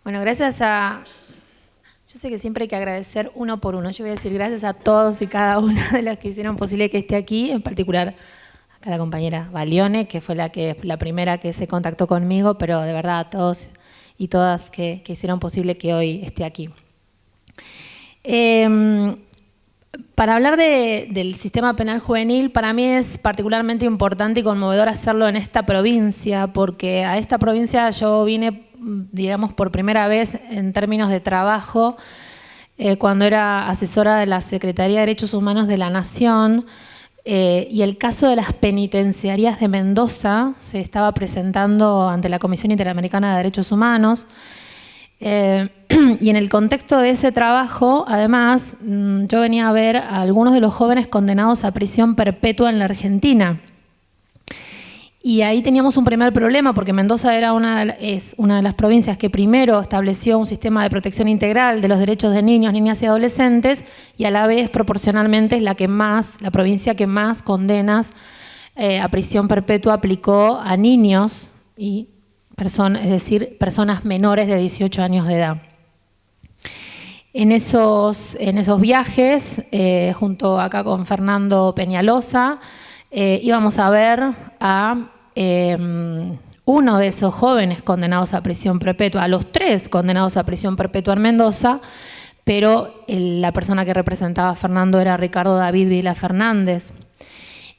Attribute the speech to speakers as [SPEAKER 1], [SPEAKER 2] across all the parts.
[SPEAKER 1] Bueno, gracias a... Yo sé que siempre hay que agradecer uno por uno. Yo voy a decir gracias a todos y cada una de las que hicieron posible que esté aquí, en particular acá la compañera Valione, que fue la primera que se contactó conmigo, pero de verdad a todos y todas que hicieron posible que hoy esté aquí. Para hablar del sistema penal juvenil, para mí es particularmente importante y conmovedor hacerlo en esta provincia, porque a esta provincia yo vine, digamos, por primera vez en términos de trabajo, cuando era asesora de la Secretaría de Derechos Humanos de la Nación, y el caso de las penitenciarías de Mendoza se estaba presentando ante la Comisión Interamericana de Derechos Humanos. Y en el contexto de ese trabajo, además, yo venía a ver a algunos de los jóvenes condenados a prisión perpetua en la Argentina. Y ahí teníamos un primer problema, porque Mendoza es una de las provincias que primero estableció un sistema de protección integral de los derechos de niños, niñas y adolescentes, y a la vez, proporcionalmente, es la provincia que más condenas a prisión perpetua aplicó a niños y es decir, personas menores de 18 años de edad. En esos viajes, junto acá con Fernando Peñalosa, íbamos a ver a uno de esos jóvenes condenados a prisión perpetua, a los 3 condenados a prisión perpetua en Mendoza, pero la persona que representaba a Fernando era Ricardo David Vila Fernández.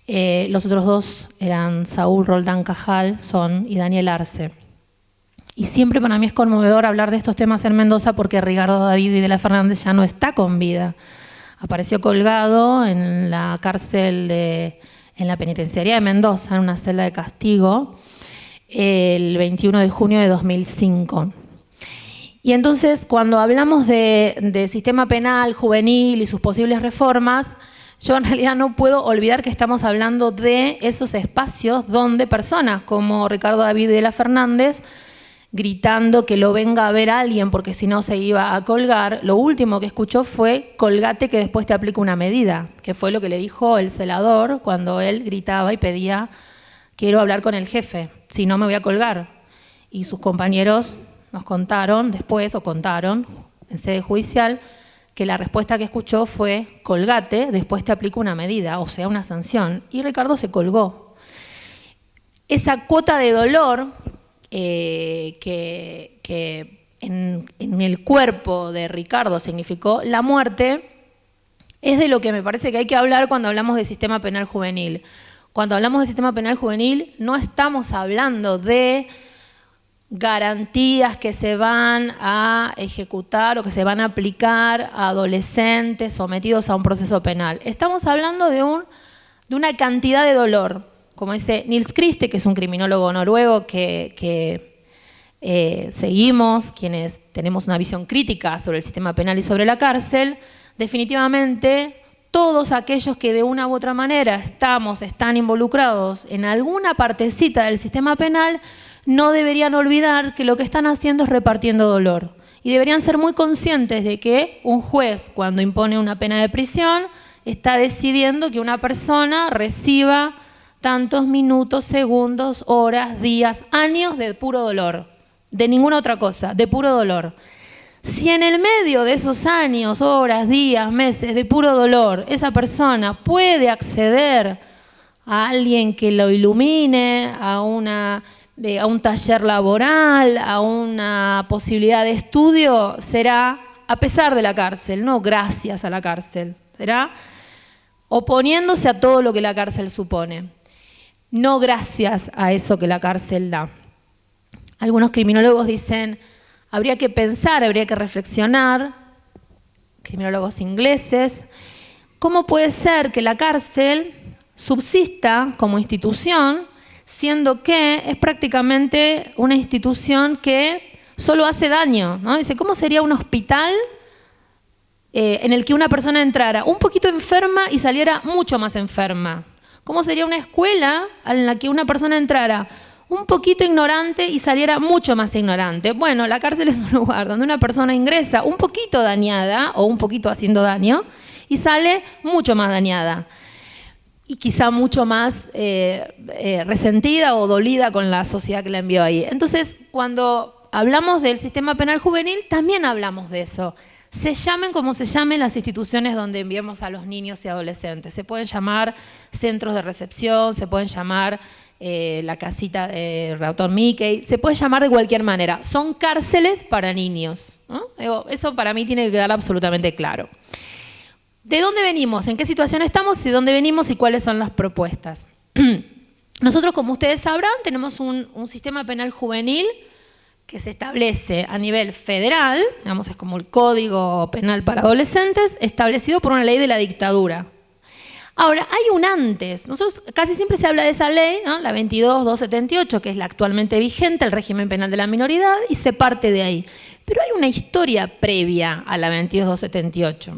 [SPEAKER 1] Los otros 2 eran Saúl Roldán Cajal y Daniel Arce. Y siempre para mí es conmovedor hablar de estos temas en Mendoza porque Ricardo David Videla Fernández ya no está con vida. Apareció colgado en la cárcel en la penitenciaría de Mendoza, en una celda de castigo, el 21 de junio de 2005. Y entonces, cuando hablamos de sistema penal juvenil y sus posibles reformas, yo en realidad no puedo olvidar que estamos hablando de esos espacios donde personas como Ricardo David Videla Fernández, gritando que lo venga a ver alguien porque si no se iba a colgar, lo último que escuchó fue colgate que después te aplico una medida, que fue lo que le dijo el celador cuando él gritaba y pedía quiero hablar con el jefe, si no me voy a colgar. Y sus compañeros nos contaron en sede judicial que la respuesta que escuchó fue colgate, después te aplico una medida, o sea, una sanción. Y Ricardo se colgó. Esa cuota de dolor que en el cuerpo de Ricardo significó la muerte, es de lo que me parece que hay que hablar cuando hablamos de sistema penal juvenil. Cuando hablamos de sistema penal juvenil no estamos hablando de garantías que se van a ejecutar o que se van a aplicar a adolescentes sometidos a un proceso penal. Estamos hablando de una cantidad de dolor. Como dice Nils Christie, que es un criminólogo noruego que seguimos, quienes tenemos una visión crítica sobre el sistema penal y sobre la cárcel, definitivamente todos aquellos que de una u otra manera están involucrados en alguna partecita del sistema penal, no deberían olvidar que lo que están haciendo es repartiendo dolor. Y deberían ser muy conscientes de que un juez, cuando impone una pena de prisión, está decidiendo que una persona reciba tantos minutos, segundos, horas, días, años de puro dolor, de ninguna otra cosa, de puro dolor. Si en el medio de esos años, horas, días, meses de puro dolor, esa persona puede acceder a alguien que lo ilumine, a un taller laboral, a una posibilidad de estudio, será a pesar de la cárcel, no gracias a la cárcel, será oponiéndose a todo lo que la cárcel supone. No gracias a eso que la cárcel da. Algunos criminólogos dicen, habría que pensar, habría que reflexionar, criminólogos ingleses, ¿cómo puede ser que la cárcel subsista como institución, siendo que es prácticamente una institución que solo hace daño, ¿no? Dice, ¿cómo sería un hospital en el que una persona entrara un poquito enferma y saliera mucho más enferma? ¿Cómo sería una escuela en la que una persona entrara un poquito ignorante y saliera mucho más ignorante? Bueno, la cárcel es un lugar donde una persona ingresa un poquito dañada o un poquito haciendo daño y sale mucho más dañada y quizá mucho más resentida o dolida con la sociedad que la envió ahí. Entonces, cuando hablamos del sistema penal juvenil, también hablamos de eso. Se llamen como se llamen las instituciones donde enviamos a los niños y adolescentes. Se pueden llamar centros de recepción, se pueden llamar la casita de Ratón Mickey, se puede llamar de cualquier manera. Son cárceles para niños, ¿no? Eso para mí tiene que quedar absolutamente claro. ¿De dónde venimos? ¿En qué situación estamos? ¿De dónde venimos? ¿Y cuáles son las propuestas? Nosotros, como ustedes sabrán, tenemos un sistema penal juvenil que se establece a nivel federal, digamos, es como el Código Penal para Adolescentes, establecido por una ley de la dictadura. Ahora, hay un antes. Nosotros casi siempre se habla de esa ley, ¿no? La 22.278, que es la actualmente vigente, el régimen penal de la minoridad, y se parte de ahí. Pero hay una historia previa a la 22.278.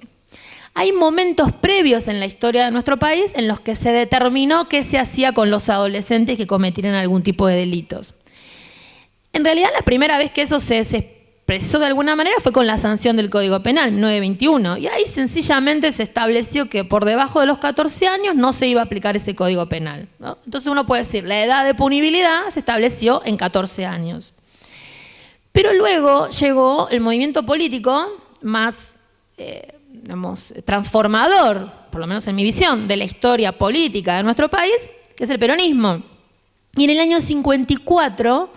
[SPEAKER 1] Hay momentos previos en la historia de nuestro país en los que se determinó qué se hacía con los adolescentes que cometieran algún tipo de delitos. En realidad, la primera vez que eso se expresó de alguna manera fue con la sanción del Código Penal, 1921, y ahí sencillamente se estableció que por debajo de los 14 años no se iba a aplicar ese Código Penal, ¿no? Entonces uno puede decir, la edad de punibilidad se estableció en 14 años. Pero luego llegó el movimiento político más digamos, transformador, por lo menos en mi visión, de la historia política de nuestro país, que es el peronismo. Y en el año 54,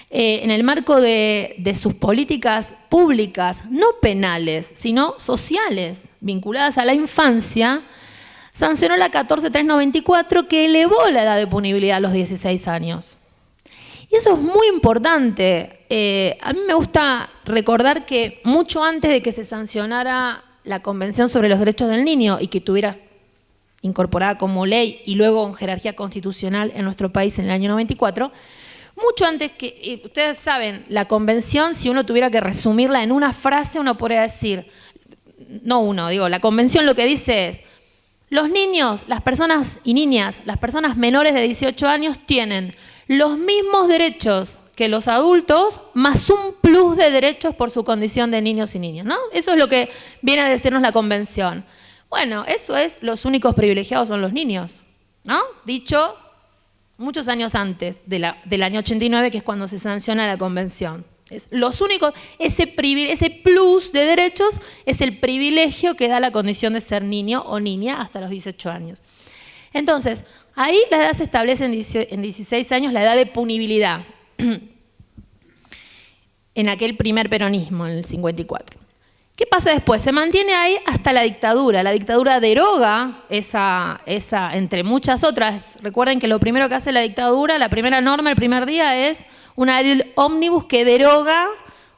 [SPEAKER 1] en el marco de sus políticas públicas, no penales, sino sociales, vinculadas a la infancia, sancionó la 14.394 que elevó la edad de punibilidad a los 16 años. Y eso es muy importante. A mí me gusta recordar que mucho antes de que se sancionara la Convención sobre los Derechos del Niño y que tuviera incorporada como ley y luego en jerarquía constitucional en nuestro país en el año 94, mucho antes que, ustedes saben, la Convención, si uno tuviera que resumirla en una frase, uno podría decir, la Convención lo que dice es, los niños, las personas y niñas, las personas menores de 18 años tienen los mismos derechos que los adultos, más un plus de derechos por su condición de niños y niñas, ¿no? Eso es lo que viene a decirnos la Convención. Bueno, eso es, los únicos privilegiados son los niños, ¿no? Dicho muchos años antes del año 89, que es cuando se sanciona la Convención. Los únicos, ese plus de derechos es el privilegio que da la condición de ser niño o niña hasta los 18 años. Entonces, ahí la edad se establece en 16 años, la edad de punibilidad, en aquel primer peronismo, en el 54. ¿Qué pasa después? Se mantiene ahí hasta la dictadura. La dictadura deroga esa, entre muchas otras. Recuerden que lo primero que hace la dictadura, la primera norma el primer día es una ley ómnibus que deroga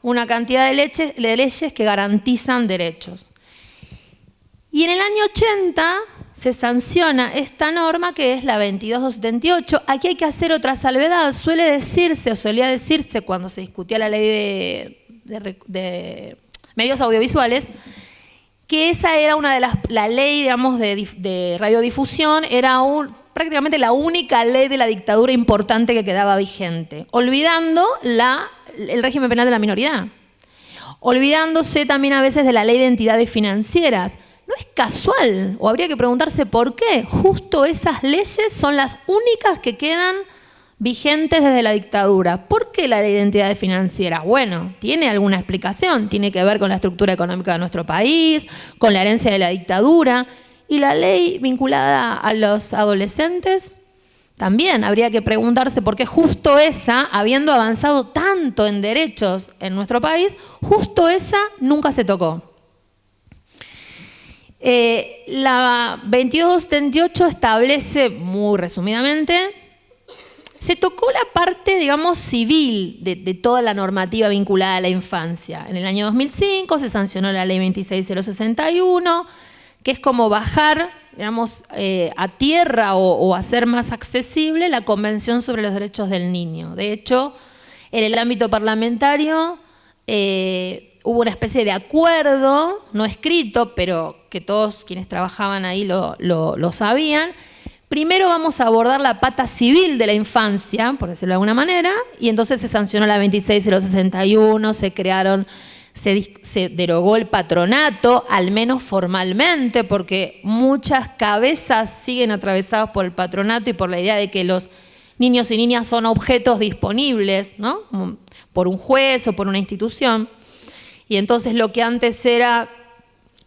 [SPEAKER 1] una cantidad de leyes que garantizan derechos. Y en el año 80 se sanciona esta norma que es la 22.278. Aquí hay que hacer otra salvedad. Solía decirse cuando se discutía la ley de medios audiovisuales, que esa era una de la ley, digamos, de radiodifusión, era prácticamente la única ley de la dictadura importante que quedaba vigente, olvidando el régimen penal de la minoridad, olvidándose también a veces de la ley de entidades financieras. No es casual, o habría que preguntarse por qué. Justo esas leyes son las únicas que quedan vigentes desde la dictadura. ¿Por qué la ley de entidades financieras? Bueno, tiene alguna explicación, tiene que ver con la estructura económica de nuestro país, con la herencia de la dictadura, y la ley vinculada a los adolescentes, también habría que preguntarse por qué justo esa, habiendo avanzado tanto en derechos en nuestro país, justo esa nunca se tocó. La 22.78 establece, muy resumidamente, se tocó la parte, digamos, civil de toda la normativa vinculada a la infancia. En el año 2005 se sancionó la ley 26.061, que es como bajar, digamos, a tierra o hacer más accesible la Convención sobre los Derechos del Niño. De hecho, en el ámbito parlamentario hubo una especie de acuerdo, no escrito, pero que todos quienes trabajaban ahí lo sabían. Primero vamos a abordar la pata civil de la infancia, por decirlo de alguna manera, y entonces se sancionó la 26.061, se derogó el patronato, al menos formalmente, porque muchas cabezas siguen atravesadas por el patronato y por la idea de que los niños y niñas son objetos disponibles, ¿no? por un juez o por una institución. Y entonces lo que antes era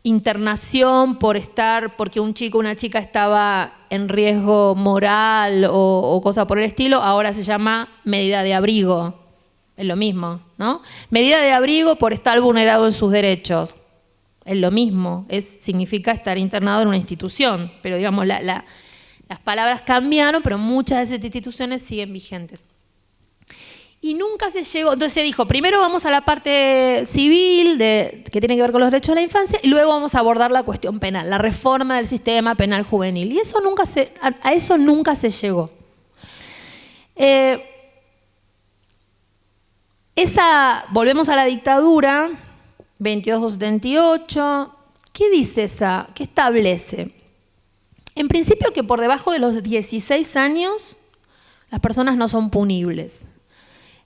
[SPEAKER 1] internación porque un chico o una chica estaba en riesgo moral o cosa por el estilo, ahora se llama medida de abrigo. Es lo mismo, ¿no? Medida de abrigo por estar vulnerado en sus derechos. Es lo mismo, significa estar internado en una institución. Pero digamos, las palabras cambiaron, pero muchas de esas instituciones siguen vigentes. Y nunca se llegó, entonces se dijo, primero vamos a la parte civil que tiene que ver con los derechos de la infancia y luego vamos a abordar la cuestión penal, la reforma del sistema penal juvenil. Y eso a eso nunca se llegó. Volvemos a la dictadura, 2278. ¿Qué dice esa? ¿Qué establece? En principio que por debajo de los 16 años las personas no son punibles.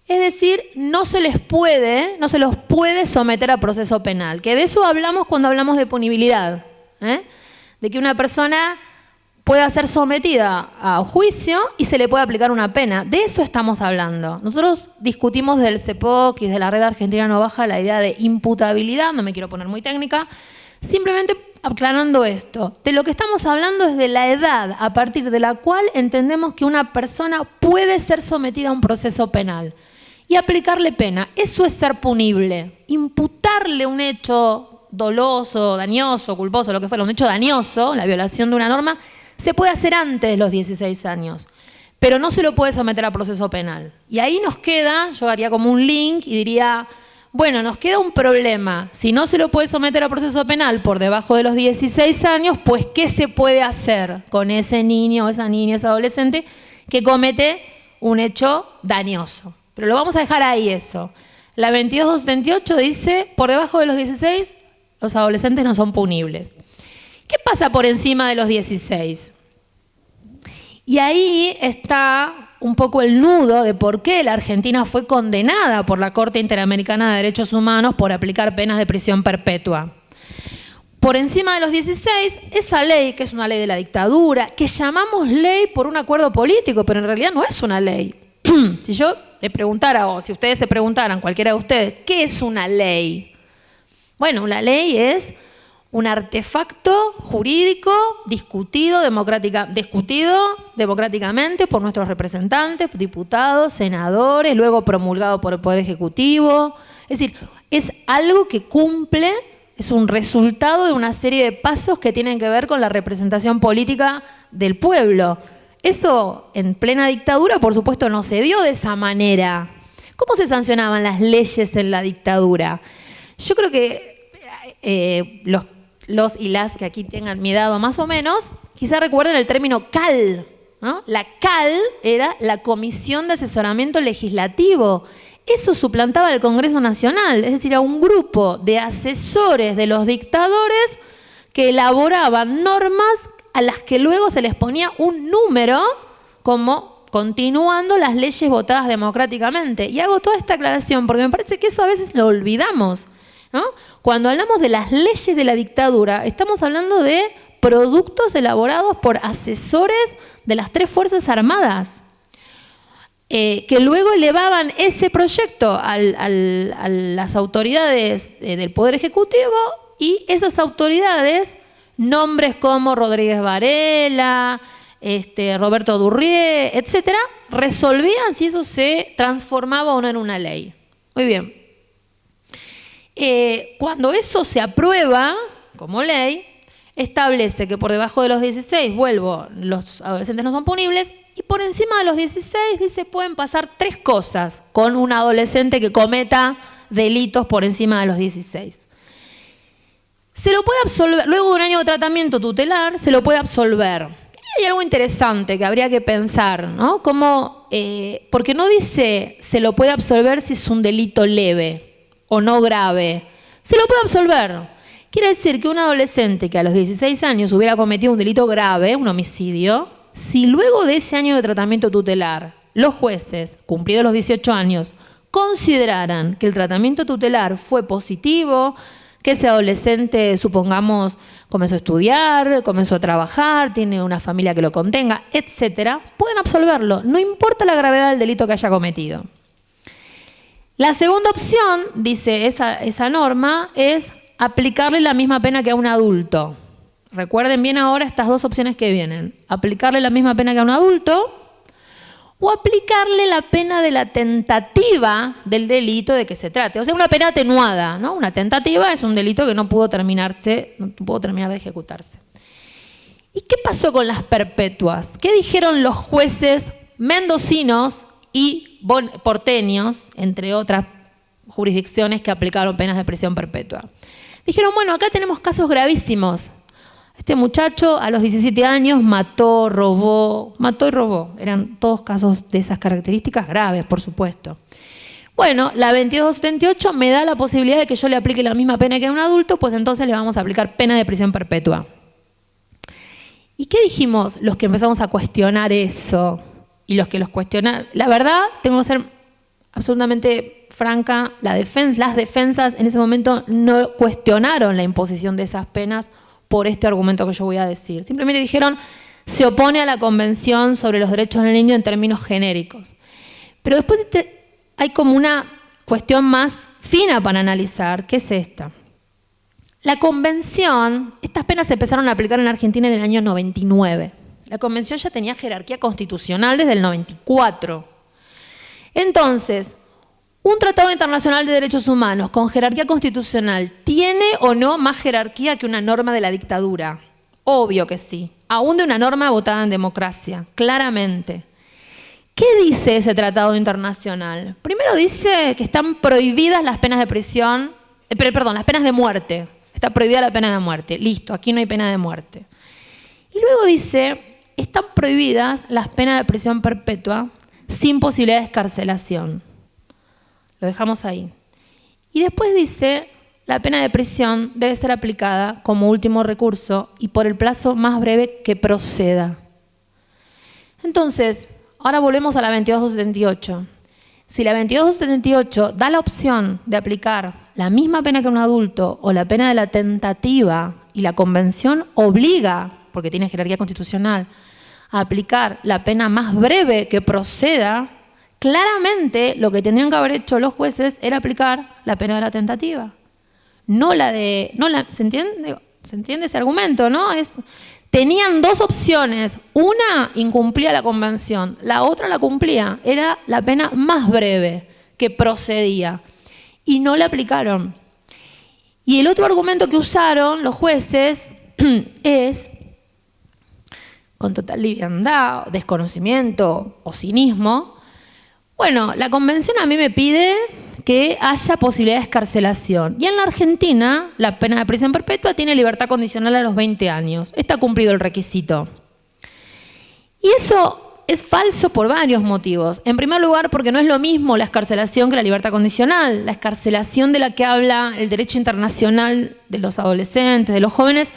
[SPEAKER 1] Es decir, no se los puede someter a proceso penal. Que de eso hablamos cuando hablamos de punibilidad. De que una persona pueda ser sometida a juicio y se le puede aplicar una pena. De eso estamos hablando. Nosotros discutimos del CEPOC y de la Red Argentina No Baja la idea de imputabilidad, no me quiero poner muy técnica, simplemente aclarando esto. De lo que estamos hablando es de la edad a partir de la cual entendemos que una persona puede ser sometida a un proceso penal y aplicarle pena. Eso es ser punible. Imputarle un hecho doloso, dañoso, culposo, lo que fuera, un hecho dañoso, la violación de una norma, se puede hacer antes de los 16 años, pero no se lo puede someter a proceso penal. Y ahí nos queda, yo haría como un link y diría, bueno, nos queda un problema. Si no se lo puede someter a proceso penal por debajo de los 16 años, pues ¿qué se puede hacer con ese niño, esa niña, ese adolescente que comete un hecho dañoso? Pero lo vamos a dejar ahí eso. La 2278 dice, por debajo de los 16, los adolescentes no son punibles. ¿Qué pasa por encima de los 16? Y ahí está un poco el nudo de por qué la Argentina fue condenada por la Corte Interamericana de Derechos Humanos por aplicar penas de prisión perpetua. Por encima de los 16, esa ley, que es una ley de la dictadura, que llamamos ley por un acuerdo político, pero en realidad no es una ley. Si yo le preguntara, o si ustedes se preguntaran, cualquiera de ustedes, ¿qué es una ley? Bueno, una ley es un artefacto jurídico discutido democráticamente por nuestros representantes, diputados, senadores, luego promulgado por el Poder Ejecutivo. Es decir, es algo que cumple, es un resultado de una serie de pasos que tienen que ver con la representación política del pueblo. Eso en plena dictadura, por supuesto, no se dio de esa manera. ¿Cómo se sancionaban las leyes en la dictadura? Yo creo que los y las que aquí tengan mi edad más o menos, quizá recuerden el término CAL, ¿no? La CAL era la Comisión de Asesoramiento Legislativo. Eso suplantaba al Congreso Nacional, es decir, a un grupo de asesores de los dictadores que elaboraban normas a las que luego se les ponía un número como continuando las leyes votadas democráticamente. Y hago toda esta aclaración porque me parece que eso a veces lo olvidamos, ¿no? Cuando hablamos de las leyes de la dictadura, estamos hablando de productos elaborados por asesores de las 3 Fuerzas Armadas, que luego elevaban ese proyecto a las autoridades del Poder Ejecutivo y esas autoridades, nombres como Rodríguez Varela, Roberto Durrié, etcétera, resolvían si eso se transformaba o no en una ley. Muy bien. Cuando eso se aprueba como ley, establece que por debajo de los 16, los adolescentes no son punibles, y por encima de los 16 dice pueden pasar 3 cosas con un adolescente que cometa delitos por encima de los 16. Se lo puede absolver, luego de un año de tratamiento tutelar, se lo puede absolver. Y hay algo interesante que habría que pensar, ¿no? Porque no dice se lo puede absolver si es un delito leve o no grave. Se lo puede absolver. Quiere decir que un adolescente que a los 16 años hubiera cometido un delito grave, un homicidio, si luego de ese año de tratamiento tutelar los jueces, cumplidos los 18 años, consideraran que el tratamiento tutelar fue positivo, que ese adolescente, supongamos, comenzó a estudiar, comenzó a trabajar, tiene una familia que lo contenga, etcétera, pueden absolverlo, no importa la gravedad del delito que haya cometido. La segunda opción, dice esa norma, es aplicarle la misma pena que a un adulto. Recuerden bien ahora estas dos opciones que vienen. Aplicarle la misma pena que a un adulto o aplicarle la pena de la tentativa del delito de que se trate. O sea, una pena atenuada, ¿no? Una tentativa es un delito que no pudo terminar de ejecutarse. ¿Y qué pasó con las perpetuas? ¿Qué dijeron los jueces mendocinos y porteños, entre otras jurisdicciones que aplicaron penas de prisión perpetua? Dijeron, bueno, acá tenemos casos gravísimos. Este muchacho a los 17 años mató y robó. Eran todos casos de esas características graves, por supuesto. Bueno, la 2278 me da la posibilidad de que yo le aplique la misma pena que a un adulto, pues entonces le vamos a aplicar pena de prisión perpetua. ¿Y qué dijimos los que empezamos a cuestionar eso? Y los que los cuestionan, la verdad, tengo que ser absolutamente franca, las defensas en ese momento no cuestionaron la imposición de esas penas por este argumento que yo voy a decir. Simplemente dijeron, se opone a la Convención sobre los Derechos del Niño en términos genéricos. Pero después hay como una cuestión más fina para analizar, que es esta. La Convención, estas penas se empezaron a aplicar en Argentina en el año 99. La Convención ya tenía jerarquía constitucional desde el 94. Entonces, ¿un tratado internacional de derechos humanos con jerarquía constitucional tiene o no más jerarquía que una norma de la dictadura? Obvio que sí. Aún de una norma votada en democracia, claramente. ¿Qué dice ese tratado internacional? Primero dice que están prohibidas las penas de prisión, las penas de muerte. Está prohibida la pena de muerte. Listo, aquí no hay pena de muerte. Y luego dice, están prohibidas las penas de prisión perpetua sin posibilidad de excarcelación. Lo dejamos ahí. Y después dice, la pena de prisión debe ser aplicada como último recurso y por el plazo más breve que proceda. Entonces, ahora volvemos a la 2278. Si la 2278 da la opción de aplicar la misma pena que un adulto o la pena de la tentativa y la Convención obliga, porque tiene jerarquía constitucional, a aplicar la pena más breve que proceda, claramente lo que tendrían que haber hecho los jueces era aplicar la pena de la tentativa. ¿Se entiende? ¿Se entiende ese argumento, no? Tenían dos opciones. Una incumplía la Convención, la otra la cumplía. Era la pena más breve que procedía. Y no la aplicaron. Y el otro argumento que usaron los jueces es, con total liviandad, desconocimiento o cinismo, bueno, la Convención a mí me pide que haya posibilidad de excarcelación. Y en la Argentina, la pena de prisión perpetua tiene libertad condicional a los 20 años. Está cumplido el requisito. Y eso es falso por varios motivos. En primer lugar, porque no es lo mismo la excarcelación que la libertad condicional. La excarcelación de la que habla el derecho internacional de los adolescentes, de los jóvenes,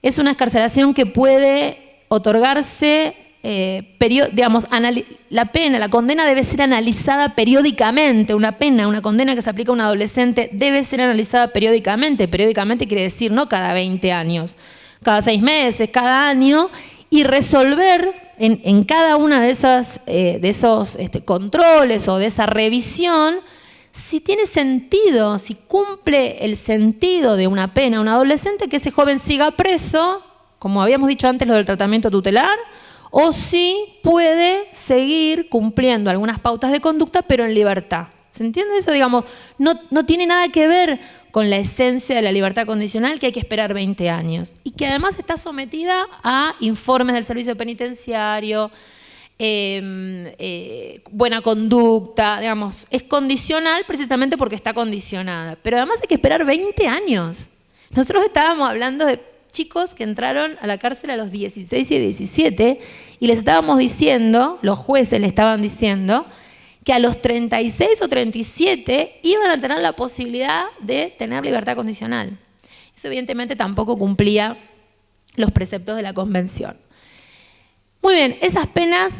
[SPEAKER 1] es una excarcelación que puede otorgarse, la condena debe ser analizada periódicamente. Una condena que se aplica a un adolescente debe ser analizada periódicamente. Periódicamente quiere decir no cada 20 años, cada 6 meses, cada año, y resolver en cada una de esos controles o de esa revisión si tiene sentido, si cumple el sentido de una pena a un adolescente, que ese joven siga preso, como habíamos dicho antes lo del tratamiento tutelar, o si puede seguir cumpliendo algunas pautas de conducta, pero en libertad. ¿Se entiende eso? Digamos, no tiene nada que ver con la esencia de la libertad condicional, que hay que esperar 20 años. Y que además está sometida a informes del servicio penitenciario, buena conducta, digamos, es condicional precisamente porque está condicionada. Pero además hay que esperar 20 años. Nosotros estábamos hablando de chicos que entraron a la cárcel a los 16 y 17 y les estábamos diciendo, los jueces le estaban diciendo, que a los 36 o 37 iban a tener la posibilidad de tener libertad condicional. Eso evidentemente tampoco cumplía los preceptos de la Convención. Muy bien, esas penas,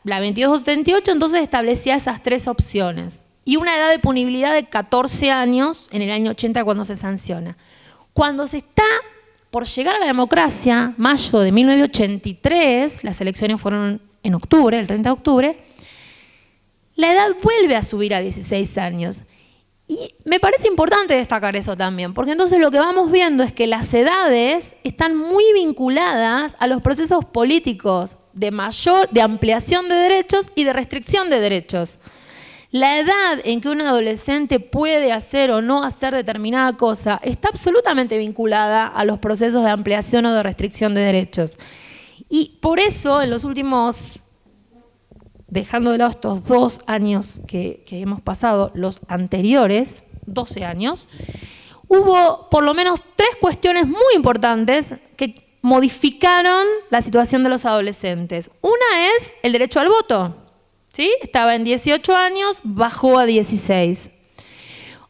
[SPEAKER 1] la 2278 entonces establecía esas tres opciones y una edad de punibilidad de 14 años en el año 80 cuando se sanciona. Cuando se está por llegar a la democracia, mayo de 1983, las elecciones fueron en octubre, el 30 de octubre, la edad vuelve a subir a 16 años. Y me parece importante destacar eso también, porque entonces lo que vamos viendo es que las edades están muy vinculadas a los procesos políticos de ampliación de derechos y de restricción de derechos. La edad en que un adolescente puede hacer o no hacer determinada cosa está absolutamente vinculada a los procesos de ampliación o de restricción de derechos. Y por eso, en los últimos, dejando de lado estos 2 años que hemos pasado, los anteriores, 12 años, hubo por lo menos 3 cuestiones muy importantes que modificaron la situación de los adolescentes. Una es el derecho al voto. ¿Sí? Estaba en 18 años, bajó a 16.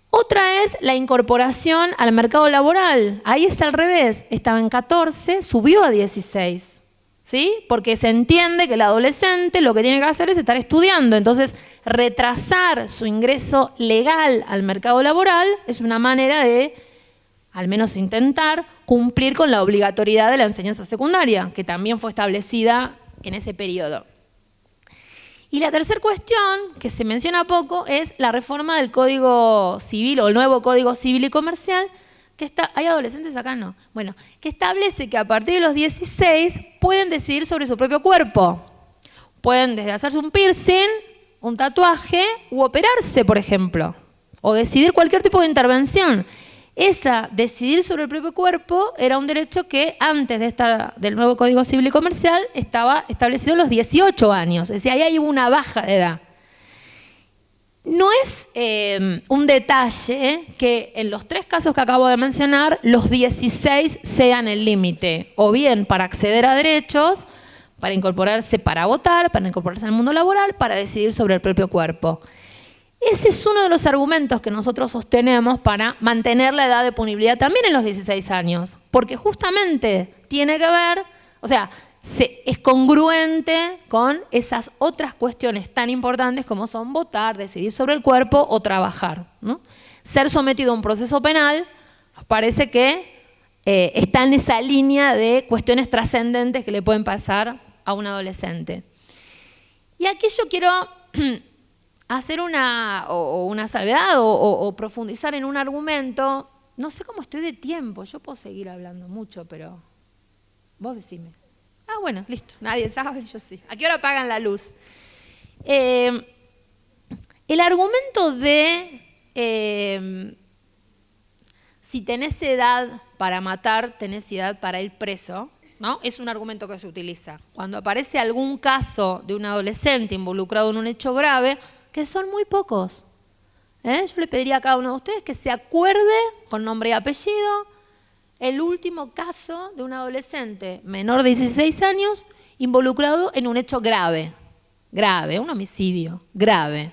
[SPEAKER 1] Otra es la incorporación al mercado laboral. Ahí está al revés. Estaba en 14, subió a 16. ¿Sí? Porque se entiende que el adolescente lo que tiene que hacer es estar estudiando. Entonces, retrasar su ingreso legal al mercado laboral es una manera de, al menos intentar, cumplir con la obligatoriedad de la enseñanza secundaria, que también fue establecida en ese periodo. Y la tercera cuestión, que se menciona poco, es la reforma del Código Civil o el nuevo Código Civil y Comercial, que ¿hay adolescentes acá? No. Bueno, que establece que a partir de los 16 pueden decidir sobre su propio cuerpo. Pueden desde hacerse un piercing, un tatuaje u operarse, por ejemplo, o decidir cualquier tipo de intervención. Decidir sobre el propio cuerpo era un derecho que antes del nuevo Código Civil y Comercial estaba establecido a los 18 años. Es decir, ahí hay una baja de edad. No es un detalle que en los 3 casos que acabo de mencionar, los 16 sean el límite, o bien para acceder a derechos, para incorporarse para votar, para incorporarse al mundo laboral, para decidir sobre el propio cuerpo. Ese es uno de los argumentos que nosotros sostenemos para mantener la edad de punibilidad también en los 16 años, porque justamente tiene que ver, o sea, es congruente con esas otras cuestiones tan importantes como son votar, decidir sobre el cuerpo o trabajar, ¿no? Ser sometido a un proceso penal nos parece que está en esa línea de cuestiones trascendentes que le pueden pasar a un adolescente. Y aquí yo quiero hacer una salvedad o profundizar en un argumento. No sé cómo estoy de tiempo, yo puedo seguir hablando mucho, pero vos decime. Ah, bueno, listo, nadie sabe, yo sí. ¿A qué hora apagan la luz? El argumento de si tenés edad para matar, tenés edad para ir preso, ¿no? Es un argumento que se utiliza. Cuando aparece algún caso de un adolescente involucrado en un hecho grave, que son muy pocos. Yo le pediría a cada uno de ustedes que se acuerde con nombre y apellido el último caso de un adolescente menor de 16 años involucrado en un hecho grave. Grave, un homicidio, grave.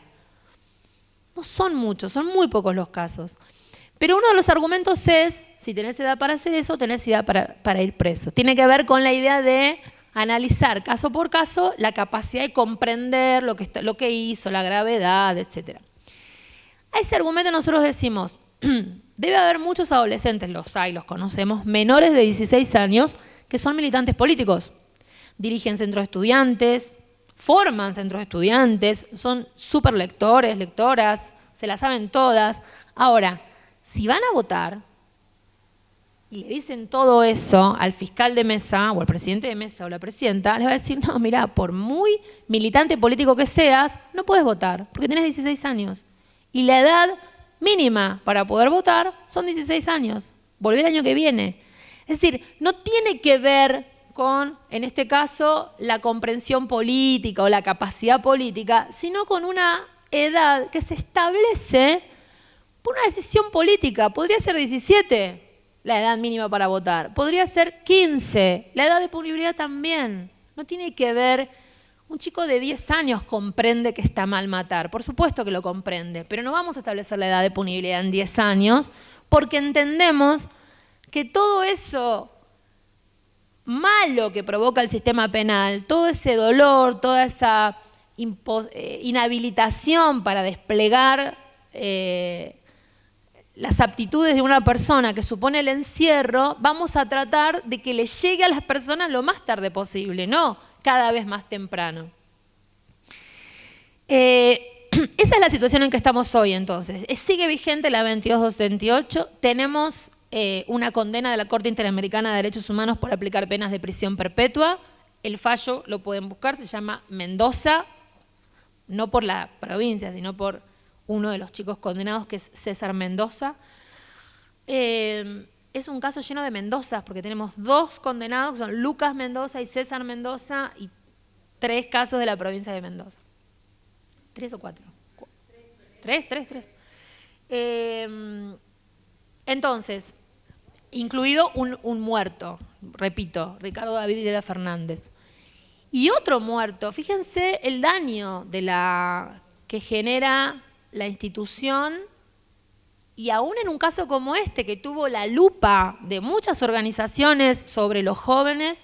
[SPEAKER 1] No son muchos, son muy pocos los casos. Pero uno de los argumentos es, si tenés edad para hacer eso, tenés edad para ir preso. Tiene que ver con la idea de analizar caso por caso la capacidad de comprender lo que hizo, la gravedad, etc. A ese argumento nosotros decimos, debe haber muchos adolescentes, los conocemos, menores de 16 años, que son militantes políticos. Dirigen centros de estudiantes, forman centros de estudiantes, son súper lectores, lectoras, se las saben todas. Ahora, si van a votar y le dicen todo eso al fiscal de mesa o al presidente de mesa o la presidenta, les va a decir, no, mirá, por muy militante político que seas, no puedes votar porque tenés 16 años. Y la edad mínima para poder votar son 16 años. Volver el año que viene. Es decir, no tiene que ver con, en este caso, la comprensión política o la capacidad política, sino con una edad que se establece por una decisión política. Podría ser 17, la edad mínima para votar. Podría ser 15, la edad de punibilidad también. No tiene que ver. Un chico de 10 años comprende que está mal matar. Por supuesto que lo comprende, pero no vamos a establecer la edad de punibilidad en 10 años porque entendemos que todo eso malo que provoca el sistema penal, todo ese dolor, toda esa inhabilitación para desplegar las aptitudes de una persona que supone el encierro, vamos a tratar de que le llegue a las personas lo más tarde posible, no cada vez más temprano. Esa es la situación en que estamos hoy, entonces. Sigue vigente la 22.278. Tenemos una condena de la Corte Interamericana de Derechos Humanos por aplicar penas de prisión perpetua. El fallo lo pueden buscar, se llama Mendoza, no por la provincia, sino por uno de los chicos condenados, que es César Mendoza. Es un caso lleno de Mendozas, porque tenemos 2 condenados, que son Lucas Mendoza y César Mendoza, y 3 casos de la provincia de Mendoza. 3 o 4. 3. Entonces, incluido un muerto, repito, Ricardo David Hilera Fernández. Y otro muerto, fíjense el daño que genera la institución, y aún en un caso como este, que tuvo la lupa de muchas organizaciones sobre los jóvenes,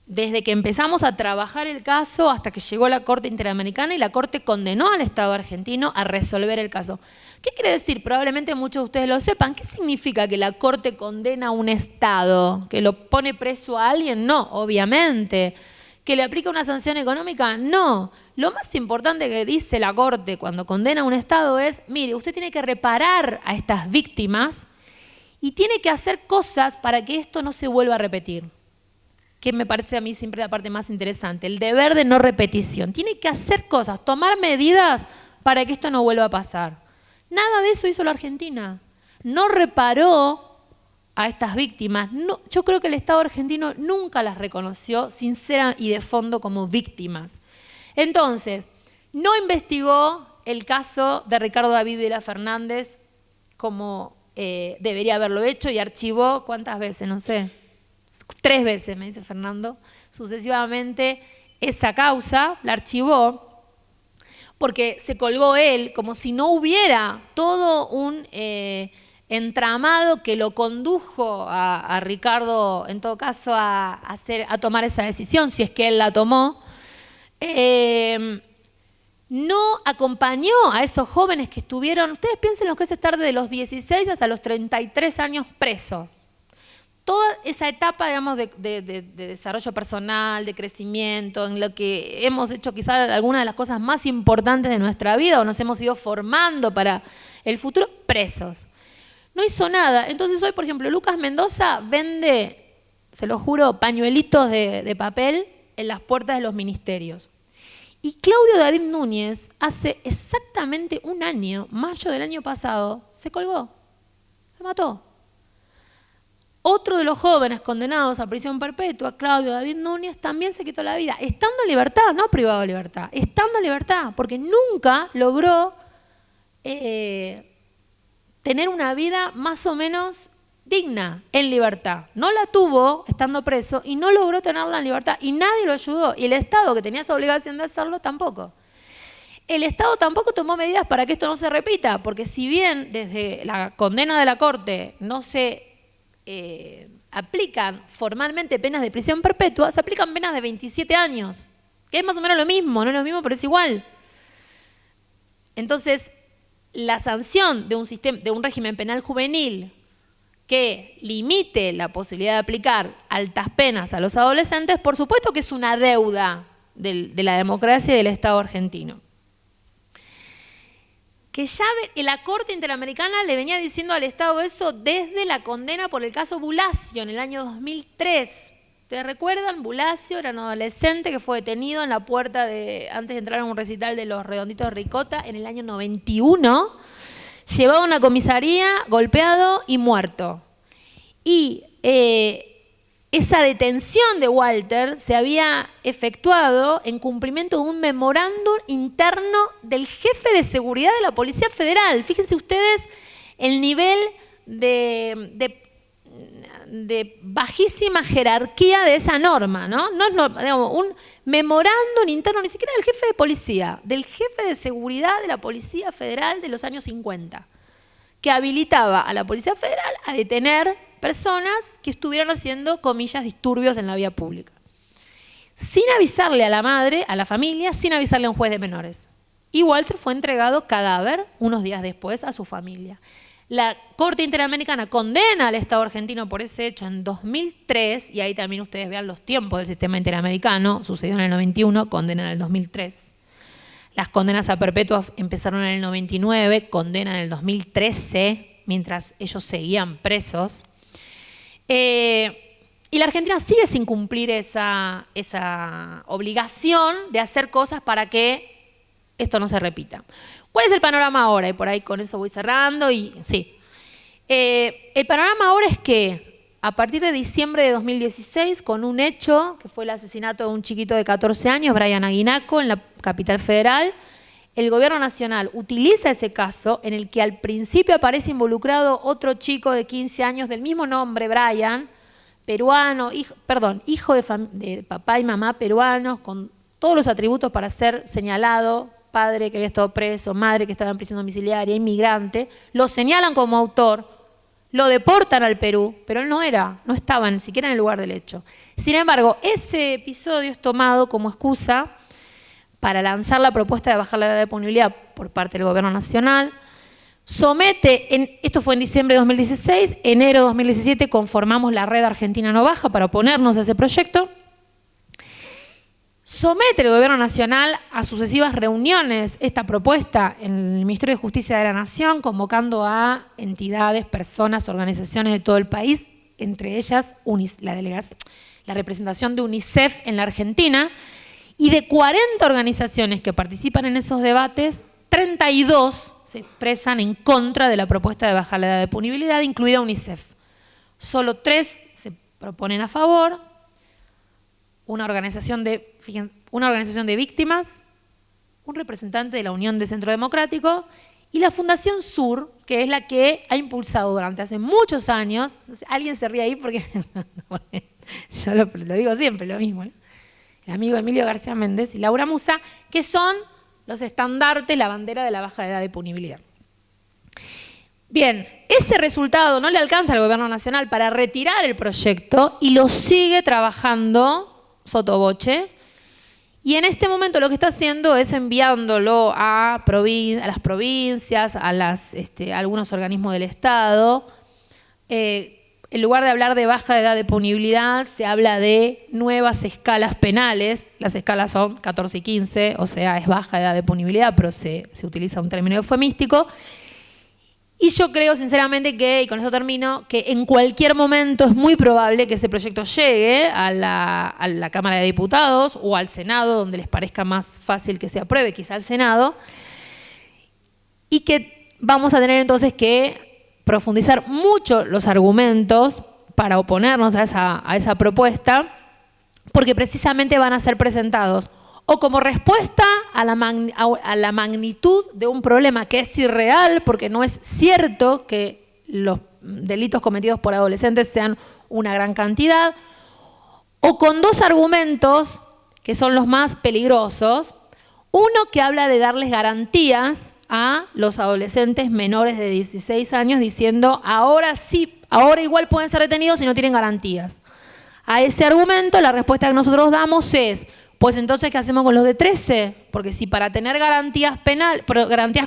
[SPEAKER 1] desde que empezamos a trabajar el caso hasta que llegó la Corte Interamericana y la Corte condenó al Estado argentino a resolver el caso. ¿Qué quiere decir? Probablemente muchos de ustedes lo sepan. ¿Qué significa que la Corte condena a un Estado? ¿Que lo pone preso a alguien? No, obviamente. ¿Que le aplica una sanción económica? No. Lo más importante que dice la Corte cuando condena a un Estado es, mire, usted tiene que reparar a estas víctimas y tiene que hacer cosas para que esto no se vuelva a repetir. Que me parece a mí siempre la parte más interesante, el deber de no repetición. Tiene que hacer cosas, tomar medidas para que esto no vuelva a pasar. Nada de eso hizo la Argentina. No reparó a estas víctimas. No, yo creo que el Estado argentino nunca las reconoció sincera y de fondo como víctimas. Entonces, no investigó el caso de Ricardo David Hilera Fernández como debería haberlo hecho, y archivó, ¿cuántas veces? No sé. 3 veces, me dice Fernando, sucesivamente esa causa, la archivó, porque se colgó él como si no hubiera todo un entramado que lo condujo a Ricardo, en todo caso, a tomar esa decisión, si es que él la tomó. No acompañó a esos jóvenes que estuvieron, ustedes piensen lo que es estar de los 16 hasta los 33 años presos. Toda esa etapa, digamos, de desarrollo personal, de crecimiento, en lo que hemos hecho quizás algunas de las cosas más importantes de nuestra vida o nos hemos ido formando para el futuro, presos. No hizo nada. Entonces hoy, por ejemplo, Lucas Mendoza vende, se lo juro, pañuelitos de papel en las puertas de los ministerios. Y Claudio David Núñez, hace exactamente un año, mayo del año pasado, se colgó, se mató. Otro de los jóvenes condenados a prisión perpetua, Claudio David Núñez, también se quitó la vida, estando en libertad, no privado de libertad, estando en libertad, porque nunca logró tener una vida más o menos digna en libertad. No la tuvo estando preso y no logró tenerla en libertad y nadie lo ayudó. Y el Estado, que tenía esa obligación de hacerlo, tampoco. El Estado tampoco tomó medidas para que esto no se repita, porque si bien desde la condena de la Corte no se aplican formalmente penas de prisión perpetua, se aplican penas de 27 años, que es más o menos lo mismo, no es lo mismo, pero es igual. Entonces, la sanción de un régimen penal juvenil que limite la posibilidad de aplicar altas penas a los adolescentes, por supuesto que es una deuda de la democracia y del Estado argentino. Que ya la Corte Interamericana le venía diciendo al Estado eso desde la condena por el caso Bulacio en el año 2003. ¿Te recuerdan? Bulacio era un adolescente que fue detenido en la puerta antes de entrar a un recital de los Redonditos de Ricota en el año 91, llevado a una comisaría, golpeado y muerto. Y esa detención de Walter se había efectuado en cumplimiento de un memorándum interno del jefe de seguridad de la Policía Federal. Fíjense ustedes el nivel de bajísima jerarquía de esa norma, ¿no? No es digamos, un memorándum interno, ni siquiera del jefe de policía, del jefe de seguridad de la Policía Federal de los años 50, que habilitaba a la Policía Federal a detener personas que estuvieran haciendo, comillas, disturbios en la vía pública. Sin avisarle a la madre, a la familia, sin avisarle a un juez de menores. Y Walter fue entregado cadáver unos días después a su familia. La Corte Interamericana condena al Estado argentino por ese hecho en 2003, y ahí también ustedes vean los tiempos del sistema interamericano, sucedió en el 91, condena en el 2003. Las condenas a perpetua empezaron en el 99, condena en el 2013, mientras ellos seguían presos. Y la Argentina sigue sin cumplir esa obligación de hacer cosas para que esto no se repita. ¿Cuál es el panorama ahora? Y por ahí con eso voy cerrando. Sí. El panorama ahora es que a partir de diciembre de 2016, con un hecho, que fue el asesinato de un chiquito de 14 años, Brian Aguinaco, en la capital federal, el gobierno nacional utiliza ese caso en el que al principio aparece involucrado otro chico de 15 años del mismo nombre, Brian, peruano, hijo de papá y mamá peruanos, con todos los atributos para ser señalado, padre que había estado preso, madre que estaba en prisión domiciliaria, inmigrante, lo señalan como autor, lo deportan al Perú, pero él no estaba ni siquiera en el lugar del hecho. Sin embargo, ese episodio es tomado como excusa para lanzar la propuesta de bajar la edad de punibilidad por parte del gobierno nacional. Esto fue en diciembre de 2016, enero de 2017 conformamos la Red Argentina No Baja para oponernos a ese proyecto. Somete el gobierno nacional a sucesivas reuniones esta propuesta en el Ministerio de Justicia de la Nación, convocando a entidades, personas, organizaciones de todo el país, entre ellas la representación de UNICEF en la Argentina, y de 40 organizaciones que participan en esos debates, 32 se expresan en contra de la propuesta de bajar la edad de punibilidad, incluida UNICEF. Solo 3 se proponen a favor. Una organización de víctimas, un representante de la Unión de Centro Democrático y la Fundación Sur, que es la que ha impulsado durante hace muchos años, no sé, alguien se ríe ahí porque yo lo digo siempre, lo mismo, ¿no? El amigo Emilio García Méndez y Laura Musa, que son los estandartes, la bandera de la baja edad de punibilidad. Bien, ese resultado no le alcanza al gobierno nacional para retirar el proyecto y lo sigue trabajando sotoboche, y en este momento lo que está haciendo es enviándolo a las provincias, a algunos organismos del Estado. En lugar de hablar de baja edad de punibilidad, se habla de nuevas escalas penales. Las escalas son 14 y 15, o sea, es baja edad de punibilidad, pero se utiliza un término eufemístico. Y yo creo sinceramente que, y con esto termino, que en cualquier momento es muy probable que ese proyecto llegue a la Cámara de Diputados o al Senado, donde les parezca más fácil que se apruebe, quizá al Senado, y que vamos a tener entonces que profundizar mucho los argumentos para oponernos a esa propuesta, porque precisamente van a ser presentados o como respuesta a la magnitud de un problema que es irreal, porque no es cierto que los delitos cometidos por adolescentes sean una gran cantidad, o con 2 argumentos que son los más peligrosos. Uno que habla de darles garantías a los adolescentes menores de 16 años, diciendo ahora sí, ahora igual pueden ser detenidos si no tienen garantías. A ese argumento la respuesta que nosotros damos es: pues entonces, ¿qué hacemos con los de 13? Porque si para tener garantías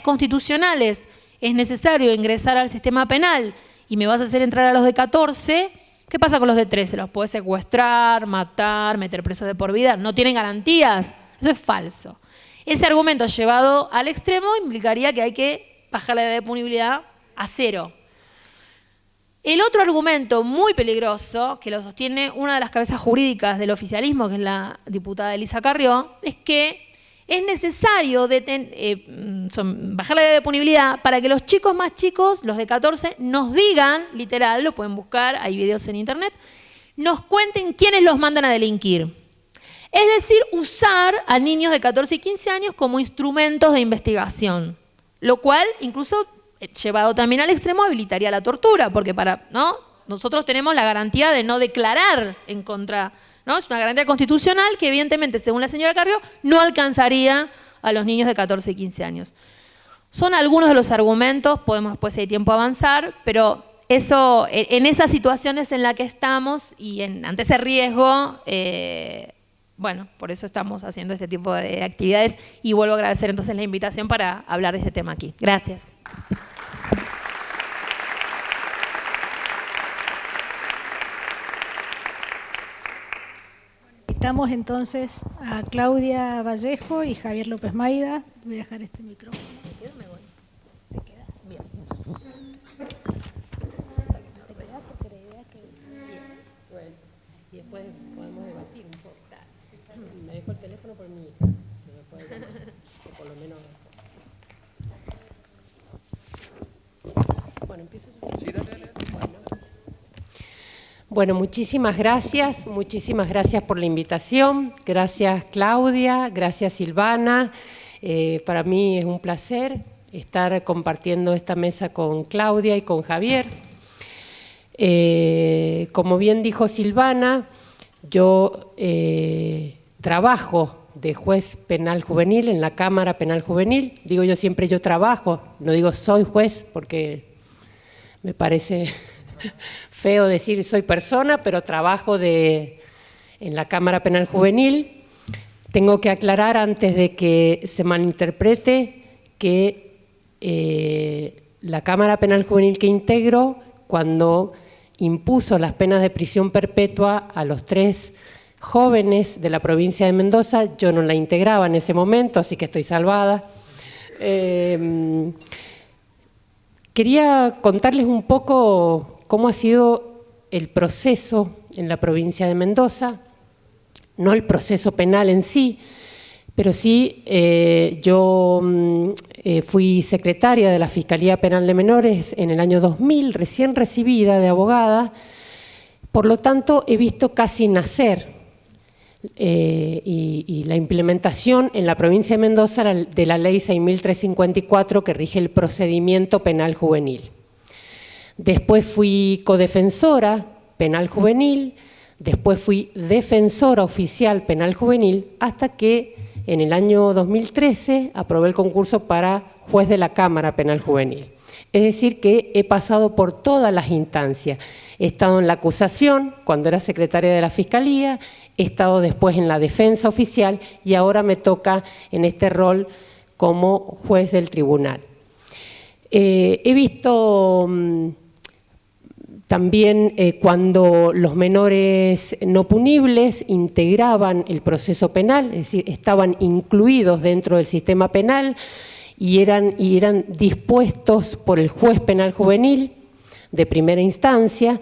[SPEAKER 1] constitucionales es necesario ingresar al sistema penal y me vas a hacer entrar a los de 14, ¿qué pasa con los de 13? ¿Los puedes secuestrar, matar, meter presos de por vida? ¿No tienen garantías? Eso es falso. Ese argumento llevado al extremo implicaría que hay que bajar la edad de punibilidad a 0. El otro argumento muy peligroso, que lo sostiene una de las cabezas jurídicas del oficialismo, que es la diputada Elisa Carrió, es que es necesario bajar la edad de punibilidad para que los chicos más chicos, los de 14, nos digan, literal, lo pueden buscar, hay videos en internet, nos cuenten quiénes los mandan a delinquir. Es decir, usar a niños de 14 y 15 años como instrumentos de investigación, lo cual incluso, llevado también al extremo, habilitaría la tortura, porque nosotros tenemos la garantía de no declarar en contra, ¿no? Es una garantía constitucional que evidentemente, según la señora Carrió, no alcanzaría a los niños de 14 y 15 años. Son algunos de los argumentos, podemos después, si hay tiempo, avanzar, pero eso, en esas situaciones en las que estamos y ante ese riesgo, bueno, por eso estamos haciendo este tipo de actividades, y vuelvo a agradecer entonces la invitación para hablar de este tema aquí. Gracias.
[SPEAKER 2] Invitamos entonces a Claudia Vallejo y Javier López Maida. Voy a dejar este micrófono. ¿Me quedo o me voy? ¿Te quedas? Bien.
[SPEAKER 3] Bueno, y después podemos debatir un poco. Me dejo el teléfono por mi hija, que me puede llamar, o por lo menos. Bueno, empiezo yo. Sí, dale. Bueno, muchísimas gracias por la invitación. Gracias Claudia, gracias Silvana. Para mí es un placer estar compartiendo esta mesa con Claudia y con Javier. Como bien dijo Silvana, yo trabajo de juez penal juvenil en la Cámara Penal Juvenil. Digo yo siempre yo trabajo, no digo soy juez porque me parece feo decir soy persona, pero trabajo en la Cámara Penal Juvenil. Tengo que aclarar antes de que se malinterprete que la Cámara Penal Juvenil que integro, cuando impuso las penas de prisión perpetua a los 3 jóvenes de la provincia de Mendoza, yo no la integraba en ese momento, así que estoy salvada. Quería contarles un poco cómo ha sido el proceso en la provincia de Mendoza, no el proceso penal en sí, pero sí yo fui secretaria de la Fiscalía Penal de Menores en el año 2000, recién recibida de abogada, por lo tanto he visto casi nacer y la implementación en la provincia de Mendoza de la Ley 6.354 que rige el procedimiento penal juvenil. Después fui codefensora penal juvenil, después fui defensora oficial penal juvenil, hasta que en el año 2013 aprobé el concurso para juez de la Cámara Penal Juvenil. Es decir, que he pasado por todas las instancias. He estado en la acusación, cuando era secretaria de la Fiscalía, he estado después en la defensa oficial y ahora me toca en este rol como juez del tribunal. He visto también cuando los menores no punibles integraban el proceso penal, es decir, estaban incluidos dentro del sistema penal y eran dispuestos por el juez penal juvenil de primera instancia.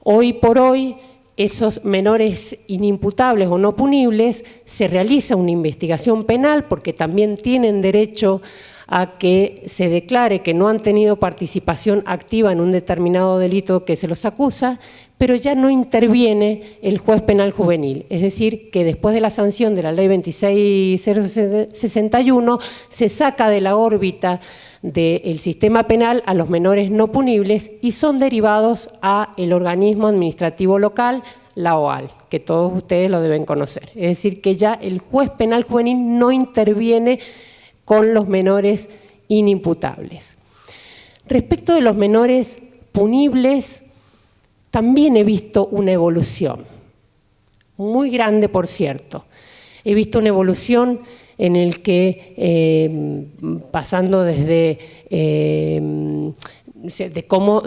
[SPEAKER 3] Hoy por hoy, esos menores inimputables o no punibles, se realiza una investigación penal porque también tienen derecho a que se declare que no han tenido participación activa en un determinado delito que se los acusa, pero ya no interviene el juez penal juvenil. Es decir, que después de la sanción de la Ley 26.061 se saca de la órbita del sistema penal a los menores no punibles y son derivados a el organismo administrativo local, la OAL, que todos ustedes lo deben conocer. Es decir, que ya el juez penal juvenil no interviene con los menores inimputables. Respecto de los menores punibles, también he visto una evolución, muy grande por cierto. He visto una evolución en el que, pasando desde de cómo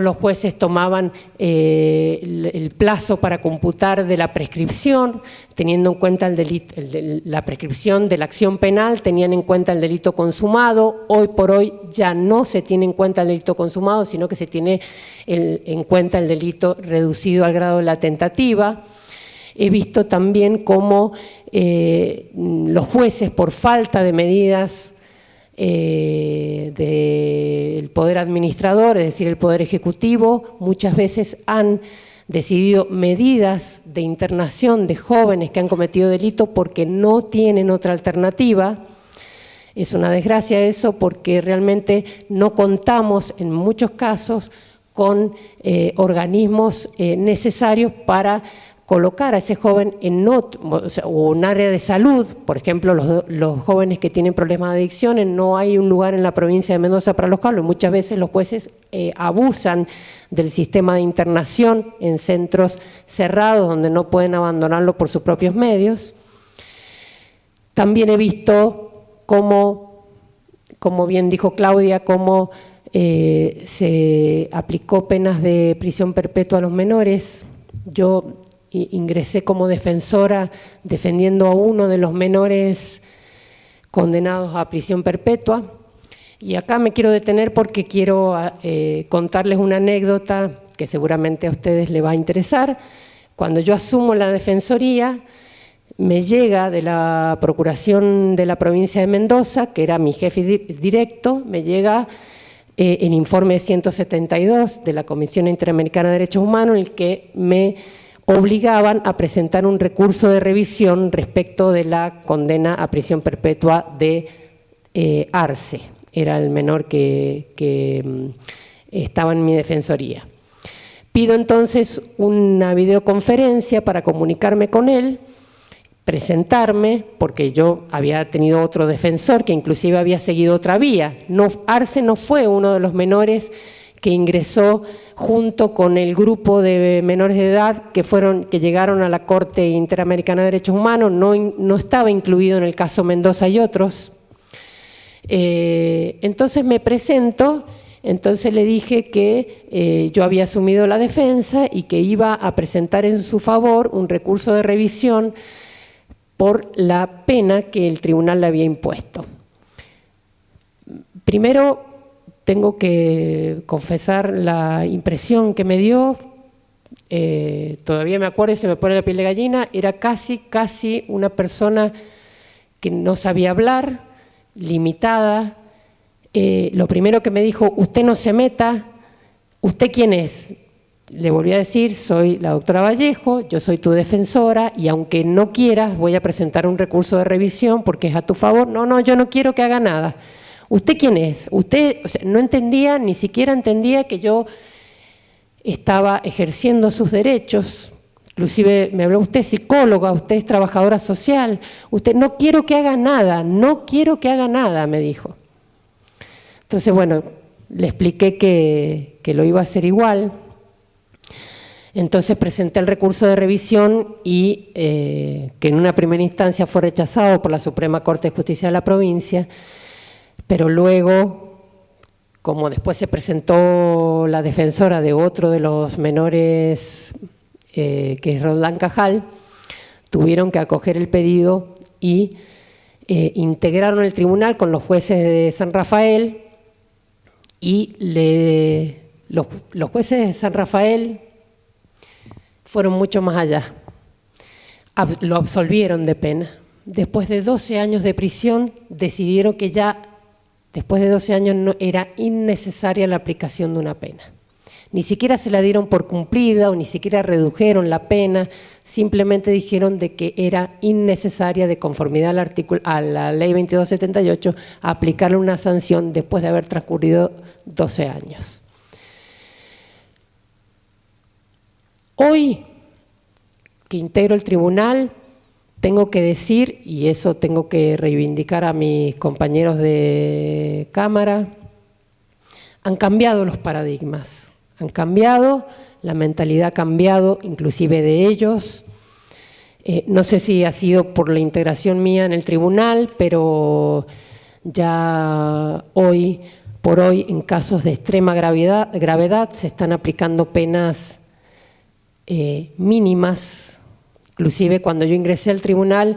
[SPEAKER 3] los jueces tomaban el plazo para computar de la prescripción, teniendo en cuenta el delito, la prescripción de la acción penal, tenían en cuenta el delito consumado. Hoy por hoy ya no se tiene en cuenta el delito consumado, sino que se tiene en cuenta el delito reducido al grado de la tentativa. He visto también cómo los jueces, por falta de medidas del poder administrador, es decir, el poder ejecutivo, muchas veces han decidido medidas de internación de jóvenes que han cometido delito porque no tienen otra alternativa. Es una desgracia eso porque realmente no contamos en muchos casos con organismos necesarios para colocar a ese joven en un área de salud. Por ejemplo, los jóvenes que tienen problemas de adicciones, no hay un lugar en la provincia de Mendoza para alojarlos. Muchas veces los jueces abusan del sistema de internación en centros cerrados donde no pueden abandonarlo por sus propios medios. También he visto cómo, como bien dijo Claudia, cómo se aplicó penas de prisión perpetua a los menores. Yo ingresé como defensora defendiendo a uno de los menores condenados a prisión perpetua. Y acá me quiero detener porque quiero contarles una anécdota que seguramente a ustedes les va a interesar. Cuando yo asumo la defensoría, me llega de la Procuración de la provincia de Mendoza, que era mi jefe directo, me llega el informe 172 de la Comisión Interamericana de Derechos Humanos, en el que me obligaban a presentar un recurso de revisión respecto de la condena a prisión perpetua de Arce. Era el menor que estaba en mi defensoría. Pido entonces una videoconferencia para comunicarme con él, presentarme, porque yo había tenido otro defensor que inclusive había seguido otra vía. Arce no fue uno de los menores que ingresó junto con el grupo de menores de edad que llegaron a la Corte Interamericana de Derechos Humanos, no estaba incluido en el caso Mendoza y otros. Entonces me presento, entonces le dije que yo había asumido la defensa y que iba a presentar en su favor un recurso de revisión por la pena que el tribunal le había impuesto. Primero, tengo que confesar la impresión que me dio, todavía me acuerdo y se me pone la piel de gallina, era casi una persona que no sabía hablar, limitada. Lo primero que me dijo, usted no se meta, ¿usted quién es? Le volví a decir, soy la doctora Vallejo, yo soy tu defensora y aunque no quieras voy a presentar un recurso de revisión porque es a tu favor. No, yo no quiero que haga nada. ¿Usted quién es? Usted, o sea, no entendía, ni siquiera entendía que yo estaba ejerciendo sus derechos. Inclusive me habló, usted es psicóloga, usted es trabajadora social, usted no quiero que haga nada, me dijo. Entonces, bueno, le expliqué que lo iba a hacer igual. Entonces presenté el recurso de revisión y que en una primera instancia fue rechazado por la Suprema Corte de Justicia de la provincia, pero luego, como después se presentó la defensora de otro de los menores, que es Roldán Cajal, tuvieron que acoger el pedido y integraron el tribunal con los jueces de San Rafael y los jueces de San Rafael fueron mucho más allá, lo absolvieron de pena. Después de 12 años de prisión, decidieron que ya, después de 12 años, no era innecesaria la aplicación de una pena. Ni siquiera se la dieron por cumplida o ni siquiera redujeron la pena, simplemente dijeron de que era innecesaria, de conformidad a la ley 2278, aplicarle una sanción después de haber transcurrido 12 años. Hoy, que integro el tribunal, tengo que decir, y eso tengo que reivindicar a mis compañeros de Cámara, han cambiado los paradigmas, han cambiado, la mentalidad ha cambiado, inclusive de ellos. No sé si ha sido por la integración mía en el tribunal, pero ya hoy por hoy, en casos de extrema gravedad se están aplicando penas mínimas. Inclusive cuando yo ingresé al tribunal,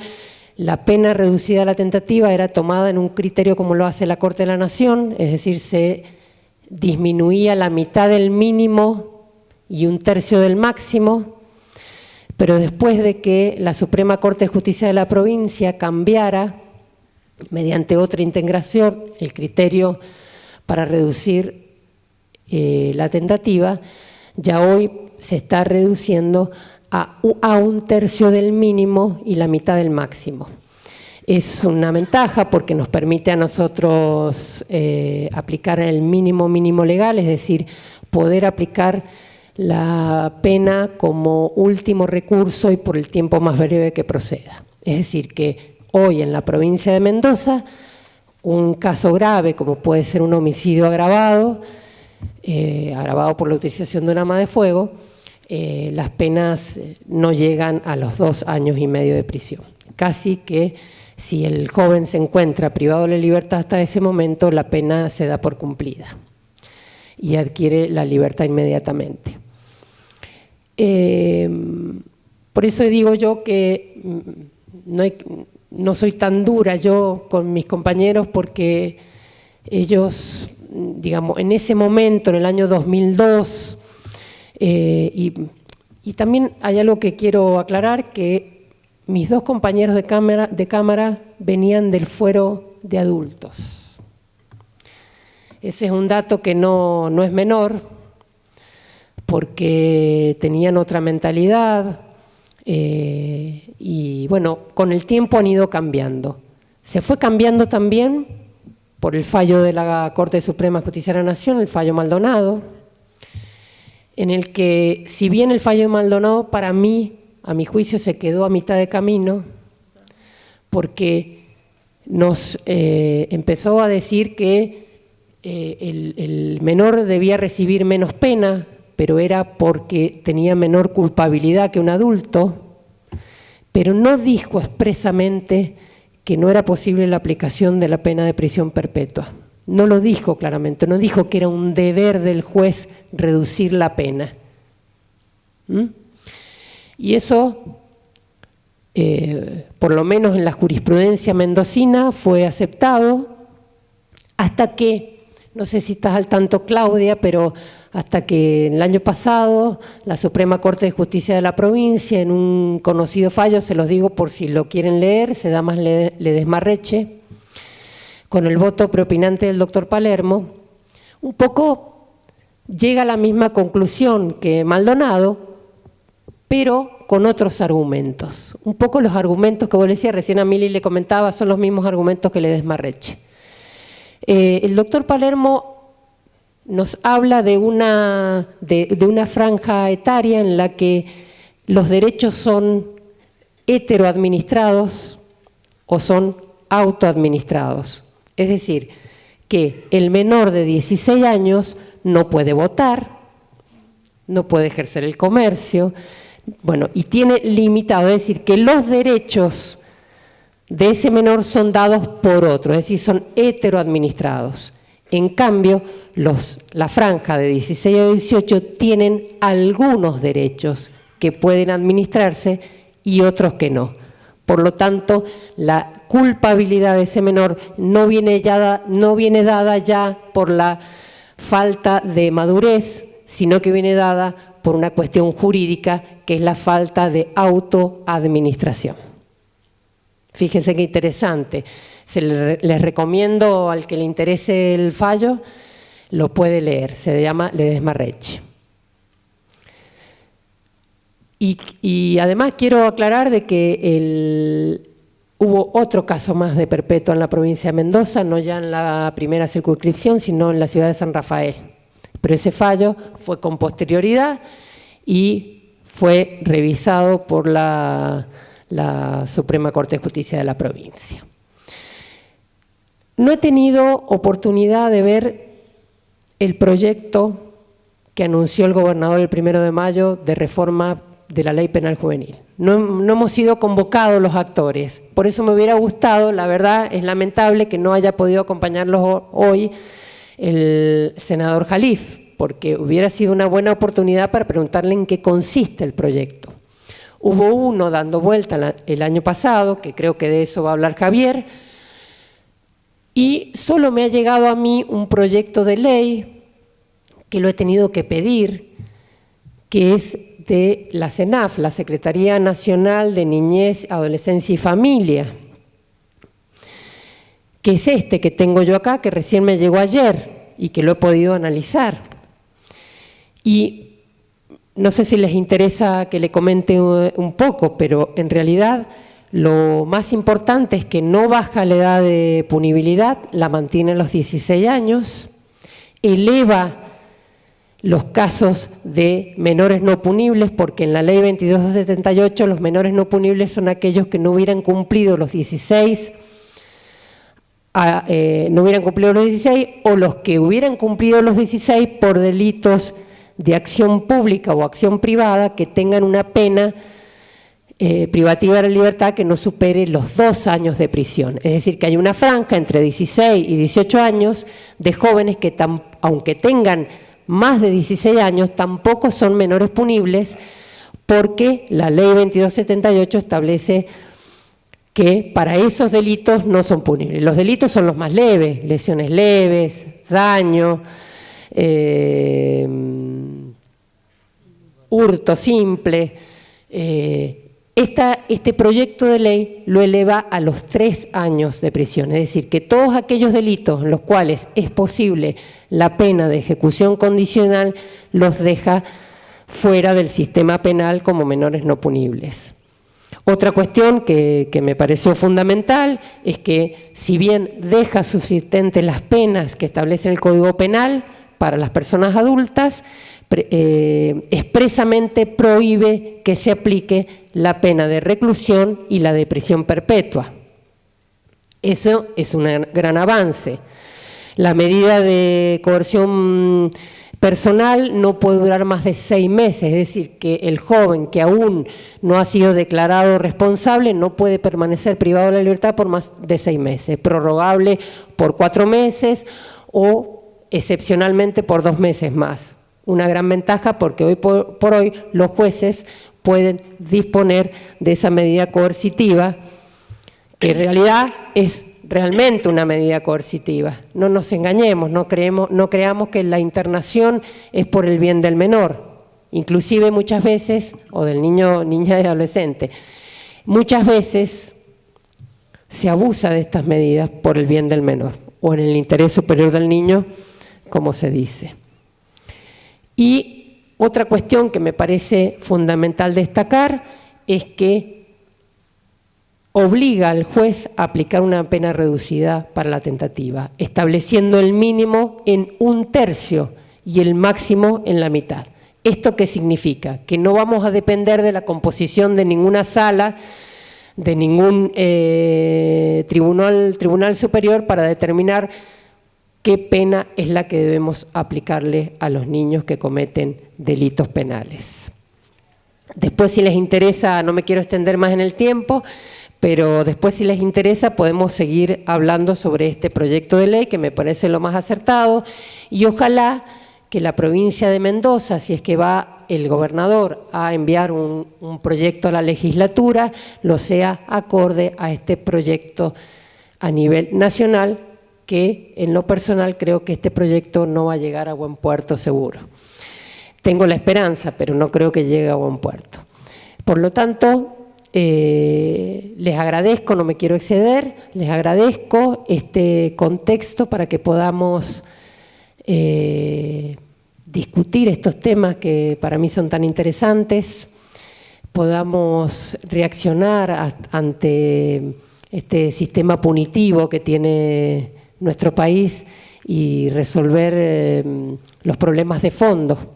[SPEAKER 3] la pena reducida a la tentativa era tomada en un criterio como lo hace la Corte de la Nación, es decir, se disminuía la mitad del mínimo y un tercio del máximo, pero después de que la Suprema Corte de Justicia de la provincia cambiara, mediante otra integración, el criterio para reducir la tentativa, ya hoy se está reduciendo a un tercio del mínimo y la mitad del máximo. Es una ventaja porque nos permite a nosotros aplicar el mínimo legal, es decir, poder aplicar la pena como último recurso y por el tiempo más breve que proceda. Es decir, que hoy en la provincia de Mendoza, un caso grave como puede ser un homicidio agravado, agravado por la utilización de un arma de fuego, las penas no llegan a los 2 años y medio de prisión. Casi que si el joven se encuentra privado de la libertad hasta ese momento, la pena se da por cumplida y adquiere la libertad inmediatamente. Por eso digo yo que no soy tan dura yo con mis compañeros, porque ellos, digamos, en ese momento, en el año 2002, y también hay algo que quiero aclarar, que mis dos compañeros de cámara venían del fuero de adultos. Ese es un dato que no es menor, porque tenían otra mentalidad, y bueno, con el tiempo han ido cambiando. Se fue cambiando también por el fallo de la Corte Suprema de Justicia de la Nación, el fallo Maldonado, en el que, si bien el fallo de Maldonado para mí, a mi juicio, se quedó a mitad de camino, porque nos empezó a decir que el menor debía recibir menos pena, pero era porque tenía menor culpabilidad que un adulto, pero no dijo expresamente que no era posible la aplicación de la pena de prisión perpetua. No lo dijo claramente, no dijo que era un deber del juez reducir la pena. Y eso, por lo menos en la jurisprudencia mendocina, fue aceptado hasta que, no sé si estás al tanto, Claudia, pero hasta que el año pasado la Suprema Corte de Justicia de la provincia, en un conocido fallo, se los digo por si lo quieren leer, se llama Ledesmarreche, con el voto preopinante del doctor Palermo, un poco llega a la misma conclusión que Maldonado, pero con otros argumentos. Un poco los argumentos que vos decías, recién a Mili le comentaba, son los mismos argumentos que Ledesmarreche. El doctor Palermo nos habla de una franja etaria en la que los derechos son heteroadministrados o son autoadministrados. Es decir, que el menor de 16 años no puede votar, no puede ejercer el comercio, bueno, y tiene limitado, es decir, que los derechos de ese menor son dados por otro, es decir, son heteroadministrados. En cambio, la franja de 16 a 18 tienen algunos derechos que pueden administrarse y otros que no. Por lo tanto, la culpabilidad de ese menor no viene dada ya por la falta de madurez, sino que viene dada por una cuestión jurídica, que es la falta de autoadministración. Fíjense qué interesante. Les recomiendo al que le interese el fallo, lo puede leer, se llama Ledesmarreche. Y además quiero aclarar de que hubo otro caso más de perpetua en la provincia de Mendoza, no ya en la primera circunscripción, sino en la ciudad de San Rafael. Pero ese fallo fue con posterioridad y fue revisado por la Suprema Corte de Justicia de la provincia. No he tenido oportunidad de ver el proyecto que anunció el gobernador el 1 de mayo de reforma de la Ley Penal Juvenil. No hemos sido convocados los actores, por eso me hubiera gustado, la verdad es lamentable que no haya podido acompañarlos hoy el senador Jalif, porque hubiera sido una buena oportunidad para preguntarle en qué consiste el proyecto. Hubo uno dando vuelta el año pasado, que creo que de eso va a hablar Javier, y solo me ha llegado a mí un proyecto de ley que lo he tenido que pedir, que es de la CENAF, la Secretaría Nacional de Niñez, Adolescencia y Familia, que es este que tengo yo acá, que recién me llegó ayer y que lo he podido analizar. Y no sé si les interesa que le comente un poco, pero en realidad lo más importante es que no baja la edad de punibilidad, la mantiene a los 16 años, eleva los casos de menores no punibles, porque en la ley 2278 los menores no punibles son aquellos que no hubieran cumplido los 16, o los que hubieran cumplido los 16 por delitos de acción pública o acción privada que tengan una pena privativa de la libertad que no supere los 2 años de prisión. Es decir, que hay una franja entre 16 y 18 años de jóvenes que, aunque tengan más de 16 años, tampoco son menores punibles porque la ley 2278 establece que para esos delitos no son punibles. Los delitos son los más leves, lesiones leves, daño, hurto simple. Este proyecto de ley lo eleva a los 3 años de prisión, es decir, que todos aquellos delitos en los cuales es posible la pena de ejecución condicional los deja fuera del sistema penal como menores no punibles. Otra cuestión que me pareció fundamental es que, si bien deja subsistentes las penas que establece el Código Penal para las personas adultas, expresamente prohíbe que se aplique la pena de reclusión y la de prisión perpetua. Eso es un gran avance. La medida de coerción personal no puede durar más de 6 meses, es decir, que el joven que aún no ha sido declarado responsable no puede permanecer privado de la libertad por más de 6 meses, prorrogable por 4 meses o excepcionalmente por 2 meses más. Una gran ventaja porque hoy por hoy los jueces pueden disponer de esa medida coercitiva, que en realidad es realmente una medida coercitiva. No nos engañemos, no creamos que la internación es por el bien del menor, inclusive muchas veces, o del niño, niña y adolescente, muchas veces se abusa de estas medidas por el bien del menor, o en el interés superior del niño, como se dice. Y otra cuestión que me parece fundamental destacar es que obliga al juez a aplicar una pena reducida para la tentativa, estableciendo el mínimo en 1/3 y el máximo en la mitad. ¿Esto qué significa? Que no vamos a depender de la composición de ninguna sala, de ningún tribunal superior para determinar qué pena es la que debemos aplicarle a los niños que cometen delitos penales. Después, si les interesa, no me quiero extender más en el tiempo, pero después, si les interesa, podemos seguir hablando sobre este proyecto de ley, que me parece lo más acertado, y ojalá que la provincia de Mendoza, si es que va el gobernador a enviar un proyecto a la legislatura, lo sea acorde a este proyecto a nivel nacional, que en lo personal creo que este proyecto no va a llegar a buen puerto seguro. Tengo la esperanza, pero no creo que llegue a buen puerto. Por lo tanto, les agradezco, no me quiero exceder, les agradezco este contexto para que podamos discutir estos temas que para mí son tan interesantes, podamos reaccionar ante este sistema punitivo que tiene nuestro país y resolver los problemas de fondo,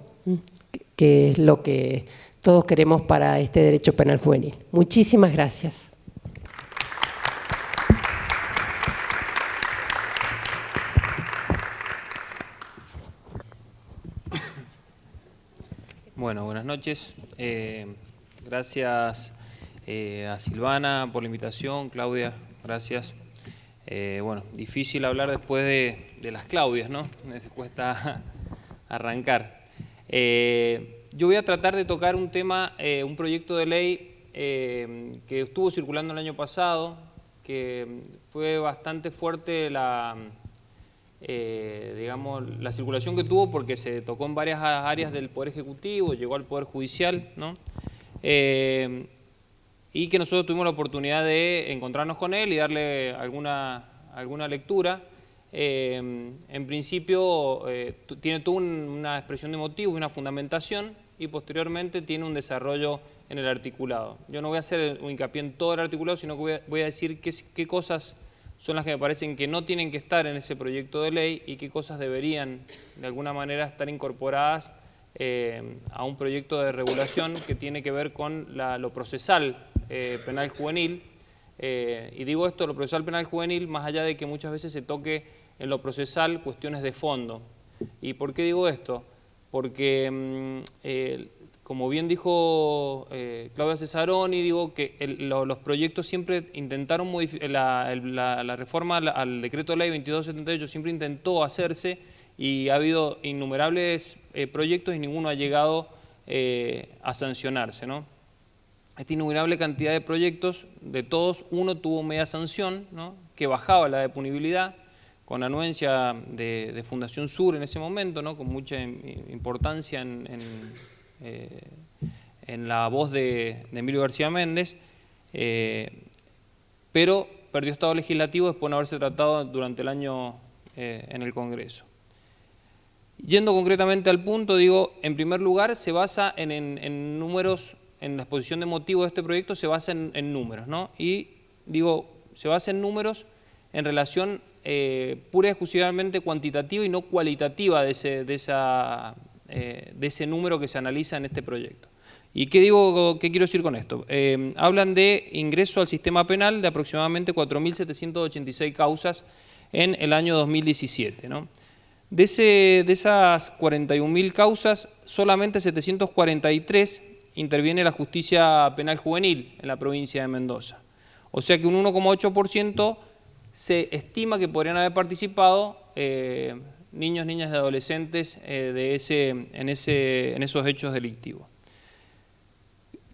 [SPEAKER 3] que es lo que todos queremos para este derecho penal juvenil. Muchísimas gracias.
[SPEAKER 4] Bueno, buenas noches. Gracias a Silvana por la invitación, Claudia, gracias. Bueno, difícil hablar después de las Claudias, ¿no? Me cuesta arrancar. Yo voy a tratar de tocar un tema, un proyecto de ley que estuvo circulando el año pasado, que fue bastante fuerte digamos, la circulación que tuvo porque se tocó en varias áreas del Poder Ejecutivo, llegó al Poder Judicial, ¿no? Y que nosotros tuvimos la oportunidad de encontrarnos con él y darle alguna lectura. En principio tiene toda una expresión de motivos, una fundamentación, y posteriormente tiene un desarrollo en el articulado. Yo no voy a hacer un hincapié en todo el articulado, sino que voy a decir qué cosas son las que me parecen que no tienen que estar en ese proyecto de ley y qué cosas deberían de alguna manera estar incorporadas a un proyecto de regulación que tiene que ver con lo procesal penal juvenil. Y digo esto, lo procesal penal juvenil, más allá de que muchas veces se toque en lo procesal cuestiones de fondo. ¿Y por qué digo esto? Porque, como bien dijo Claudia Cesaroni, digo que los proyectos siempre intentaron modificar, la reforma al decreto de ley 2278 siempre intentó hacerse y ha habido innumerables proyectos y ninguno ha llegado a sancionarse, ¿no? Esta innumerable cantidad de proyectos, de todos, uno tuvo media sanción, ¿no?, que bajaba la de punibilidad, con anuencia de Fundación Sur en ese momento, ¿no?, con mucha importancia en la voz de Emilio García Méndez, pero perdió estado legislativo después de no haberse tratado durante el año en el Congreso. Yendo concretamente al punto, digo, en primer lugar, se basa en números, en la exposición de motivos de este proyecto se basa en números, ¿no? Y digo, se basa en números en relación pura y exclusivamente cuantitativa y no cualitativa de ese número que se analiza en este proyecto. ¿Y qué quiero decir con esto? Hablan de ingreso al sistema penal de aproximadamente 4.786 causas en el año 2017, ¿no? De esas 41.000 causas, solamente 743 interviene la justicia penal juvenil en la provincia de Mendoza. O sea que un 1,8% se estima que podrían haber participado niños, niñas y adolescentes en esos hechos delictivos.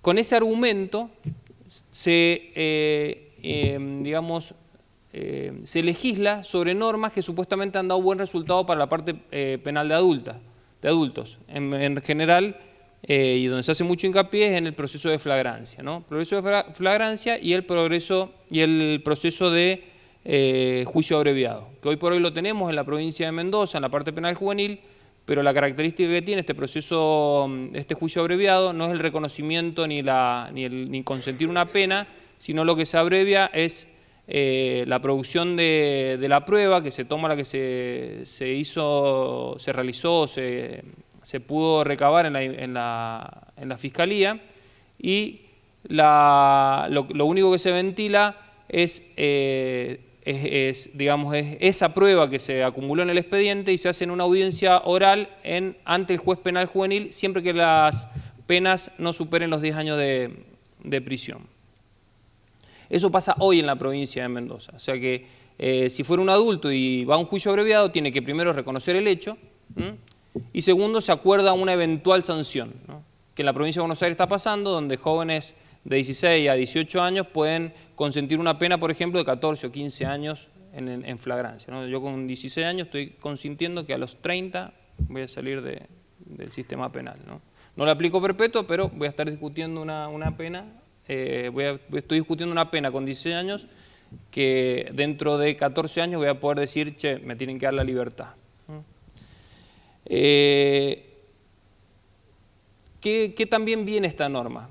[SPEAKER 4] Con ese argumento se legisla sobre normas que supuestamente han dado buen resultado para la parte penal de adultos. En general, y donde se hace mucho hincapié es en el proceso de flagrancia, ¿no? Proceso de flagrancia y el proceso de juicio abreviado, que hoy por hoy lo tenemos en la provincia de Mendoza, en la parte penal juvenil, pero la característica que tiene este juicio abreviado no es el reconocimiento ni consentir una pena, sino lo que se abrevia es la producción de la prueba, que se toma la que se realizó, se pudo recabar en la Fiscalía, y lo único que se ventila es esa prueba que se acumuló en el expediente y se hace en una audiencia oral ante el juez penal juvenil, siempre que las penas no superen los 10 años de prisión. Eso pasa hoy en la provincia de Mendoza. O sea que si fuera un adulto y va a un juicio abreviado, tiene que primero reconocer el hecho, y segundo, se acuerda una eventual sanción, ¿no?, que en la provincia de Buenos Aires está pasando, donde jóvenes de 16 a 18 años pueden consentir una pena, por ejemplo, de 14 o 15 años en flagrancia, ¿no? Yo con 16 años estoy consintiendo que a los 30 voy a salir del sistema penal, ¿no? No le aplico perpetuo, pero voy a estar discutiendo una pena, estoy discutiendo una pena con 16 años que dentro de 14 años voy a poder decir, che, me tienen que dar la libertad. ¿Qué también viene esta norma?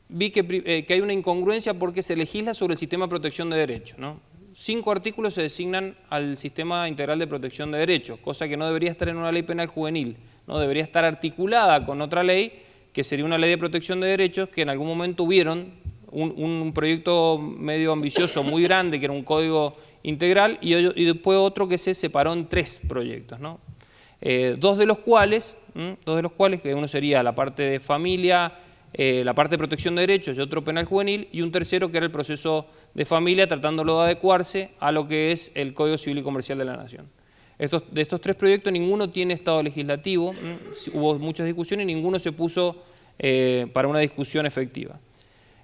[SPEAKER 4] Vi que hay una incongruencia porque se legisla sobre el sistema de protección de derechos, ¿no? 5 artículos se designan al sistema integral de protección de derechos, cosa que no debería estar en una ley penal juvenil, no debería estar articulada con otra ley, que sería una ley de protección de derechos, que en algún momento hubieron un proyecto medio ambicioso, muy grande, que era un código integral, y después otro que se separó en 3 proyectos, ¿no? Dos de los cuales, que uno sería la parte de familia, la parte de protección de derechos y otro penal juvenil, y un tercero que era el proceso de familia, tratándolo de adecuarse a lo que es el Código Civil y Comercial de la Nación. De estos 3 proyectos, ninguno tiene estado legislativo, hubo muchas discusiones y ninguno se puso para una discusión efectiva.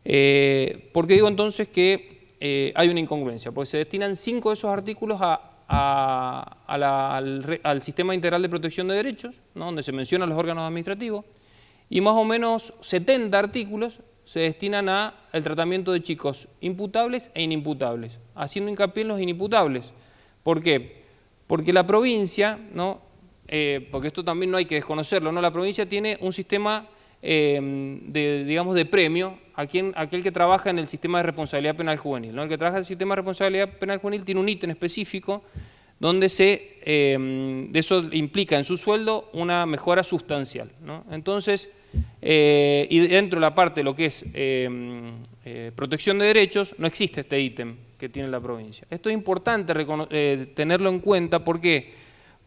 [SPEAKER 4] ¿Por qué digo entonces que hay una incongruencia? Porque se destinan 5 de esos artículos al sistema integral de protección de derechos, ¿no?, donde se mencionan los órganos administrativos, y más o menos 70 artículos se destinan al tratamiento de chicos imputables e inimputables, haciendo hincapié en los inimputables. ¿Por qué? Porque la provincia, ¿no?, porque esto también no hay que desconocerlo, ¿no?, la provincia tiene un sistema de premio a aquel que trabaja en el sistema de responsabilidad penal juvenil, ¿no? El que trabaja en el sistema de responsabilidad penal juvenil tiene un ítem específico donde eso implica en su sueldo una mejora sustancial, ¿no? Entonces, y dentro de la parte de lo que es protección de derechos, no existe este ítem que tiene la provincia. Esto es importante tenerlo en cuenta. ¿Por qué?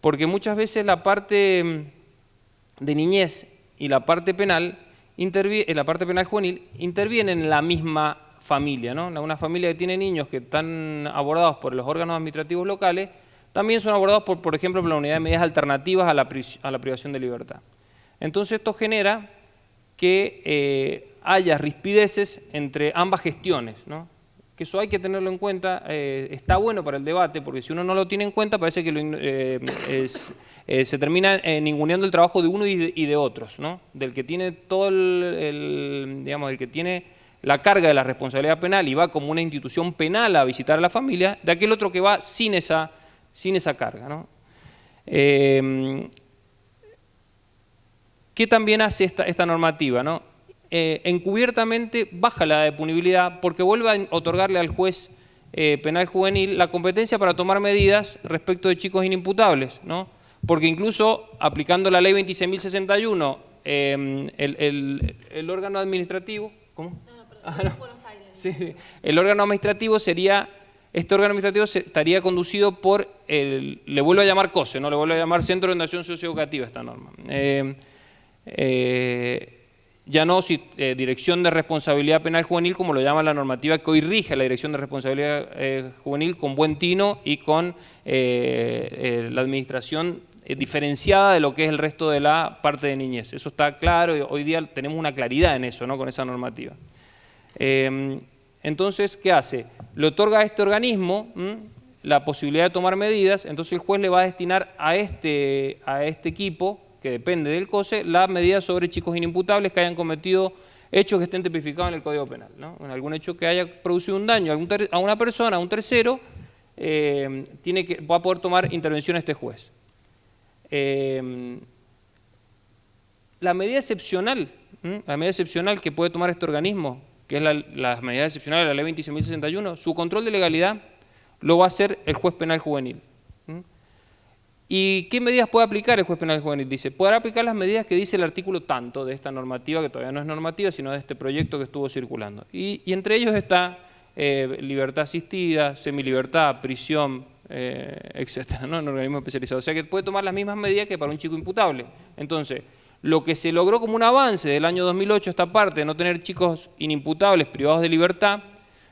[SPEAKER 4] Porque muchas veces la parte de niñez y la parte penal, la parte penal juvenil, intervienen en la misma familia, ¿no? Una familia que tiene niños que están abordados por los órganos administrativos locales, también son abordados por ejemplo, por la unidad de medidas alternativas a la privación de libertad. Entonces esto genera que haya rispideces entre ambas gestiones, ¿no? Que eso hay que tenerlo en cuenta, está bueno para el debate, porque si uno no lo tiene en cuenta parece que se termina ninguneando el trabajo de uno y de otros, ¿no? Del que tiene todo digamos, el que tiene la carga de la responsabilidad penal y va como una institución penal a visitar a la familia, de aquel otro que va sin esa carga, ¿no? ¿Qué también hace esta normativa, ¿no? Encubiertamente baja la edad de punibilidad porque vuelve a otorgarle al juez penal juvenil la competencia para tomar medidas respecto de chicos inimputables, ¿no? Porque incluso aplicando la ley 26.061, el órgano administrativo, ¿cómo? Sí, el órgano administrativo sería, este órgano administrativo estaría conducido por, le vuelvo a llamar COSE, no le vuelvo a llamar Centro de Orientación Socioeducativa esta norma. Ya no Dirección de Responsabilidad Penal Juvenil, como lo llama la normativa que hoy rige la Dirección de Responsabilidad Juvenil, con buen tino y con la administración diferenciada de lo que es el resto de la parte de niñez. Eso está claro y hoy día tenemos una claridad en eso, ¿no? Con esa normativa. Entonces, ¿qué hace? Le otorga a este organismo la posibilidad de tomar medidas, entonces el juez le va a destinar a este equipo, que depende del COSE, las medidas sobre chicos inimputables que hayan cometido hechos que estén tipificados en el Código Penal, ¿no? En algún hecho que haya producido un daño a una persona, a un tercero, va a poder tomar intervención este juez. La medida excepcional que puede tomar este organismo, que es la medida excepcional de la ley 26.061, su control de legalidad lo va a hacer el juez penal juvenil. ¿Y qué medidas puede aplicar el juez penal juvenil? Dice, podrá aplicar las medidas que dice el artículo tanto de esta normativa, que todavía no es normativa, sino de este proyecto que estuvo circulando. Y entre ellos está libertad asistida, semilibertad, prisión, etcétera, ¿no? En organismos especializados. O sea que puede tomar las mismas medidas que para un chico imputable. Entonces, lo que se logró como un avance del año 2008, esta parte de no tener chicos inimputables privados de libertad,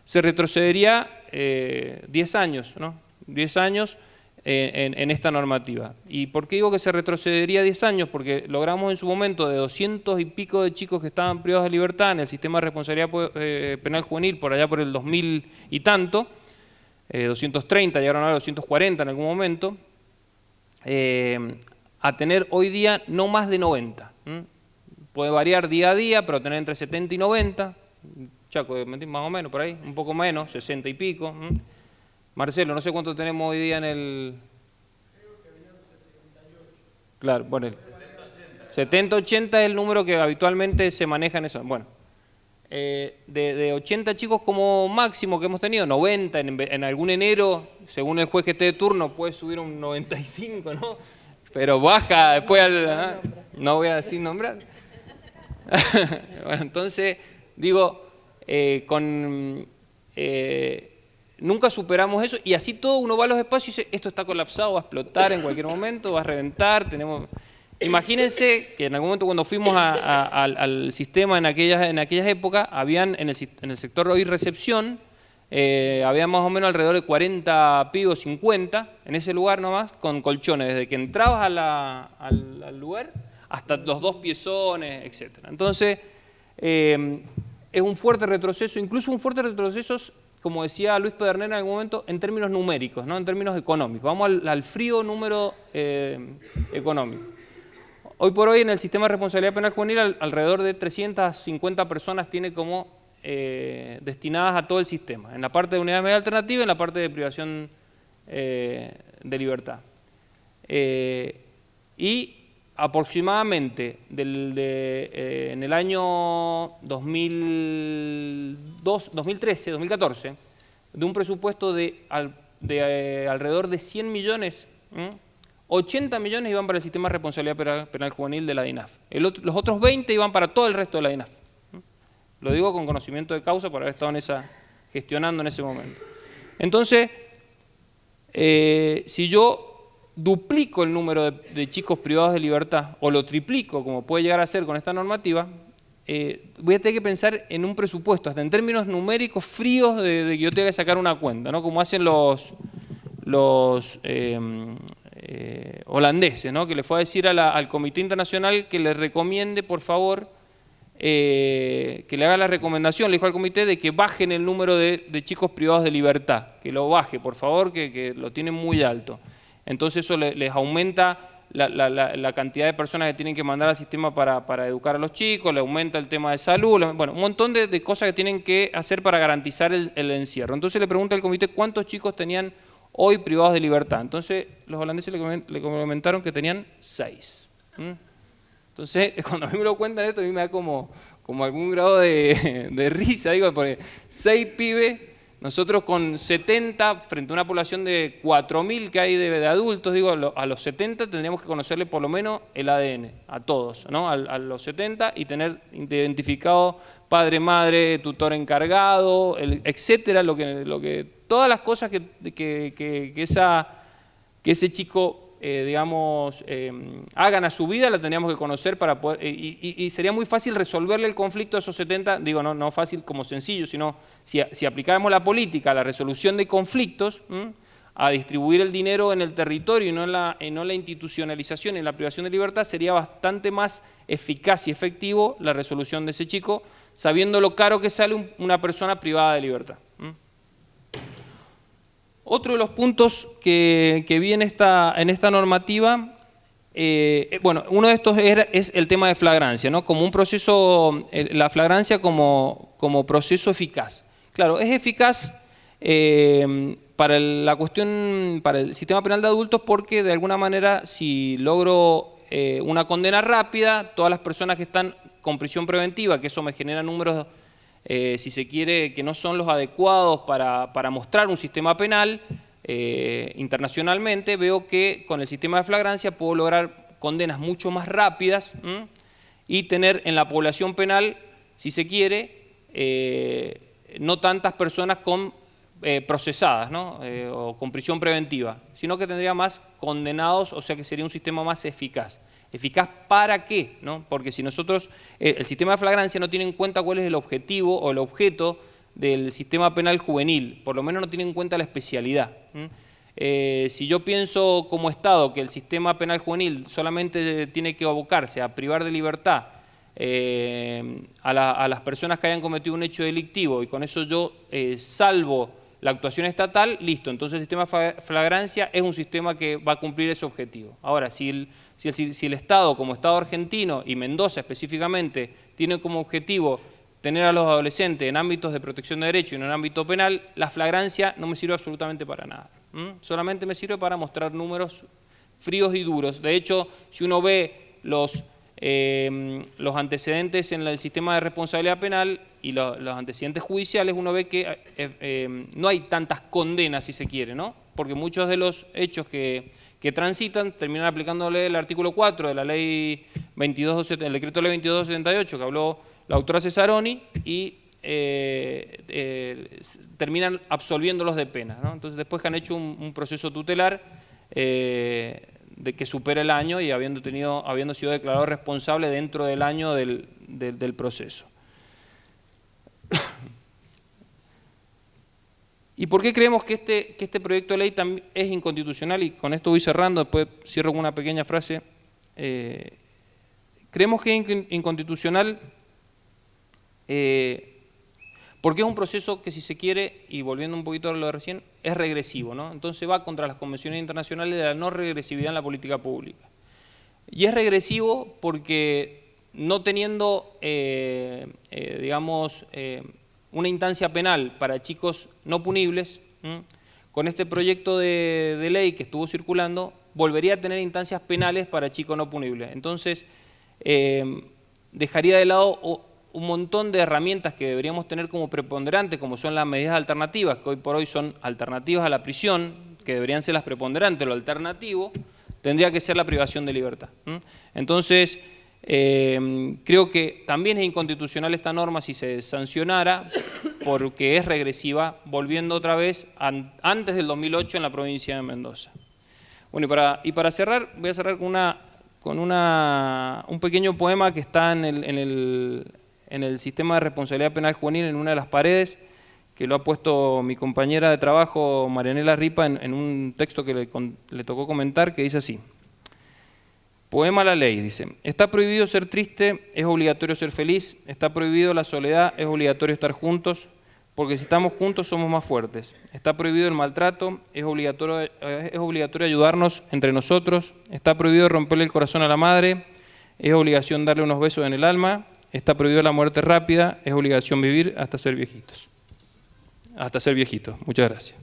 [SPEAKER 4] se retrocedería 10 años, ¿no? 10 años en esta normativa. ¿Y por qué digo que se retrocedería 10 años? Porque logramos en su momento de 200 y pico de chicos que estaban privados de libertad en el sistema de responsabilidad penal juvenil, por allá por el 2000 y tanto, 230, llegaron a 240 en algún momento, a tener hoy día no más de 90. Puede variar día a día, pero tener entre 70 y 90, Chaco, más o menos por ahí, un poco menos, 60 y pico. Marcelo, no sé cuánto tenemos hoy día en el... Claro, bueno, el 70-80 es el número que habitualmente se maneja en eso. Bueno, de 80 chicos como máximo que hemos tenido, 90, en algún enero, según el juez que esté de turno, puede subir un 95, ¿no? Pero baja después no voy a decir nombrar. Bueno, entonces, digo, nunca superamos eso y así todo uno va a los espacios y dice, esto está colapsado, va a explotar en cualquier momento, va a reventar, Imagínense que en algún momento cuando fuimos al sistema en aquellas épocas, habían en el sector hoy recepción, había más o menos alrededor de 40 pibos, 50, en ese lugar nomás, con colchones, desde que entrabas al lugar hasta los 2 piezones, etc. Entonces, es un fuerte retroceso, incluso un fuerte retroceso, como decía Luis Pedernera en algún momento, en términos numéricos, ¿no? En términos económicos. Vamos al frío número económico. Hoy por hoy en el sistema de responsabilidad penal juvenil alrededor de 350 personas tiene como destinadas a todo el sistema, en la parte de unidad media alternativa y en la parte de privación de libertad. Y aproximadamente en el año 2013, 2014, de un presupuesto de alrededor de 100 millones, 80 millones iban para el sistema de responsabilidad penal juvenil de la DINAF. Los otros 20 iban para todo el resto de la DINAF. Lo digo con conocimiento de causa por haber estado gestionando en ese momento. Entonces, si yo duplico el número de chicos privados de libertad o lo triplico, como puede llegar a ser con esta normativa, voy a tener que pensar en un presupuesto, hasta en términos numéricos fríos de que yo tenga que sacar una cuenta, ¿no? Como hacen los holandeses, ¿no? Que le fue a decir al Comité Internacional que le recomiende, por favor, que le haga la recomendación, le dijo al comité de que bajen el número de chicos privados de libertad, que lo baje, por favor, que lo tienen muy alto. Entonces eso les aumenta la cantidad de personas que tienen que mandar al sistema para educar a los chicos, le aumenta el tema de salud, bueno, un montón de cosas que tienen que hacer para garantizar el encierro. Entonces le pregunta al comité cuántos chicos tenían hoy privados de libertad. Entonces los holandeses le comentaron que tenían 6. Entonces, cuando a mí me lo cuentan esto, a mí me da como algún grado de risa, digo, porque 6 pibes, nosotros con 70, frente a una población de 4.000 que hay de adultos, digo, a los 70 tendríamos que conocerle por lo menos el ADN, a todos, ¿no? A los 70 y tener identificado padre, madre, tutor encargado, etcétera, todas las cosas que ese chico digamos, hagan a su vida, la tendríamos que conocer para poder, y sería muy fácil resolverle el conflicto a esos 70, digo, no fácil como sencillo, sino si aplicáramos la política a la resolución de conflictos, a distribuir el dinero en el territorio y no en la institucionalización y en la privación de libertad, sería bastante más eficaz y efectivo la resolución de ese chico, sabiendo lo caro que sale una persona privada de libertad. Otro de los puntos que vi en esta normativa, bueno, uno de estos es el tema de flagrancia, ¿no? Como un proceso, la flagrancia como proceso eficaz. Claro, es eficaz para el sistema penal de adultos porque de alguna manera si logro una condena rápida, todas las personas que están con prisión preventiva, que eso me genera números si se quiere, que no son los adecuados para mostrar un sistema penal internacionalmente, veo que con el sistema de flagrancia puedo lograr condenas mucho más rápidas y tener en la población penal, si se quiere, no tantas personas procesadas, ¿no? O con prisión preventiva, sino que tendría más condenados, o sea que sería un sistema más eficaz. ¿Eficaz para qué? ¿No? Porque si nosotros, el sistema de flagrancia no tiene en cuenta cuál es el objetivo o el objeto del sistema penal juvenil, por lo menos no tiene en cuenta la especialidad. Si yo pienso como Estado que el sistema penal juvenil solamente tiene que abocarse a privar de libertad a las personas que hayan cometido un hecho delictivo y con eso yo salvo la actuación estatal, listo, entonces el sistema de flagrancia es un sistema que va a cumplir ese objetivo. Ahora, si el Estado, como Estado argentino y Mendoza específicamente, tiene como objetivo tener a los adolescentes en ámbitos de protección de derechos y no en ámbito penal, la flagrancia no me sirve absolutamente para nada. Solamente me sirve para mostrar números fríos y duros. De hecho, si uno ve los antecedentes en el sistema de responsabilidad penal y los antecedentes judiciales, uno ve que no hay tantas condenas, si se quiere, ¿no? Porque muchos de los hechos que transitan terminan aplicándole el artículo 4 de la ley 22, el decreto de ley 2278 que habló la doctora Cesaroni y terminan absolviéndolos de pena, ¿no? Entonces después que han hecho un proceso tutelar de que supera el año y habiendo sido declarado responsable dentro del año del proceso. ¿Y por qué creemos que este proyecto de ley también es inconstitucional? Y con esto voy cerrando, después cierro con una pequeña frase. Creemos que es inconstitucional porque es un proceso que, si se quiere, y volviendo un poquito a lo de recién, es regresivo, ¿no? Entonces va contra las convenciones internacionales de la no regresividad en la política pública. Y es regresivo porque no teniendo, digamos, una instancia penal para chicos no punibles, con este proyecto de ley que estuvo circulando, volvería a tener instancias penales para chicos no punibles. Entonces, dejaría de lado un montón de herramientas que deberíamos tener como preponderantes, como son las medidas alternativas, que hoy por hoy son alternativas a la prisión, que deberían ser las preponderantes. Lo alternativo tendría que ser la privación de libertad. Entonces, creo que también es inconstitucional esta norma si se sancionara, porque es regresiva, volviendo otra vez antes del 2008 en la provincia de Mendoza. Bueno, y para cerrar, voy a cerrar con un pequeño poema que está en el sistema de responsabilidad penal juvenil en una de las paredes, que lo ha puesto mi compañera de trabajo, Marianela Ripa, en un texto que le tocó comentar, que dice así. Poema La Ley, dice. Está prohibido ser triste, es obligatorio ser feliz. Está prohibido la soledad, es obligatorio estar juntos, porque si estamos juntos somos más fuertes. Está prohibido el maltrato, es obligatorio ayudarnos entre nosotros. Está prohibido romperle el corazón a la madre, es obligación darle unos besos en el alma. Está prohibido la muerte rápida, es obligación vivir hasta ser viejitos. Muchas gracias.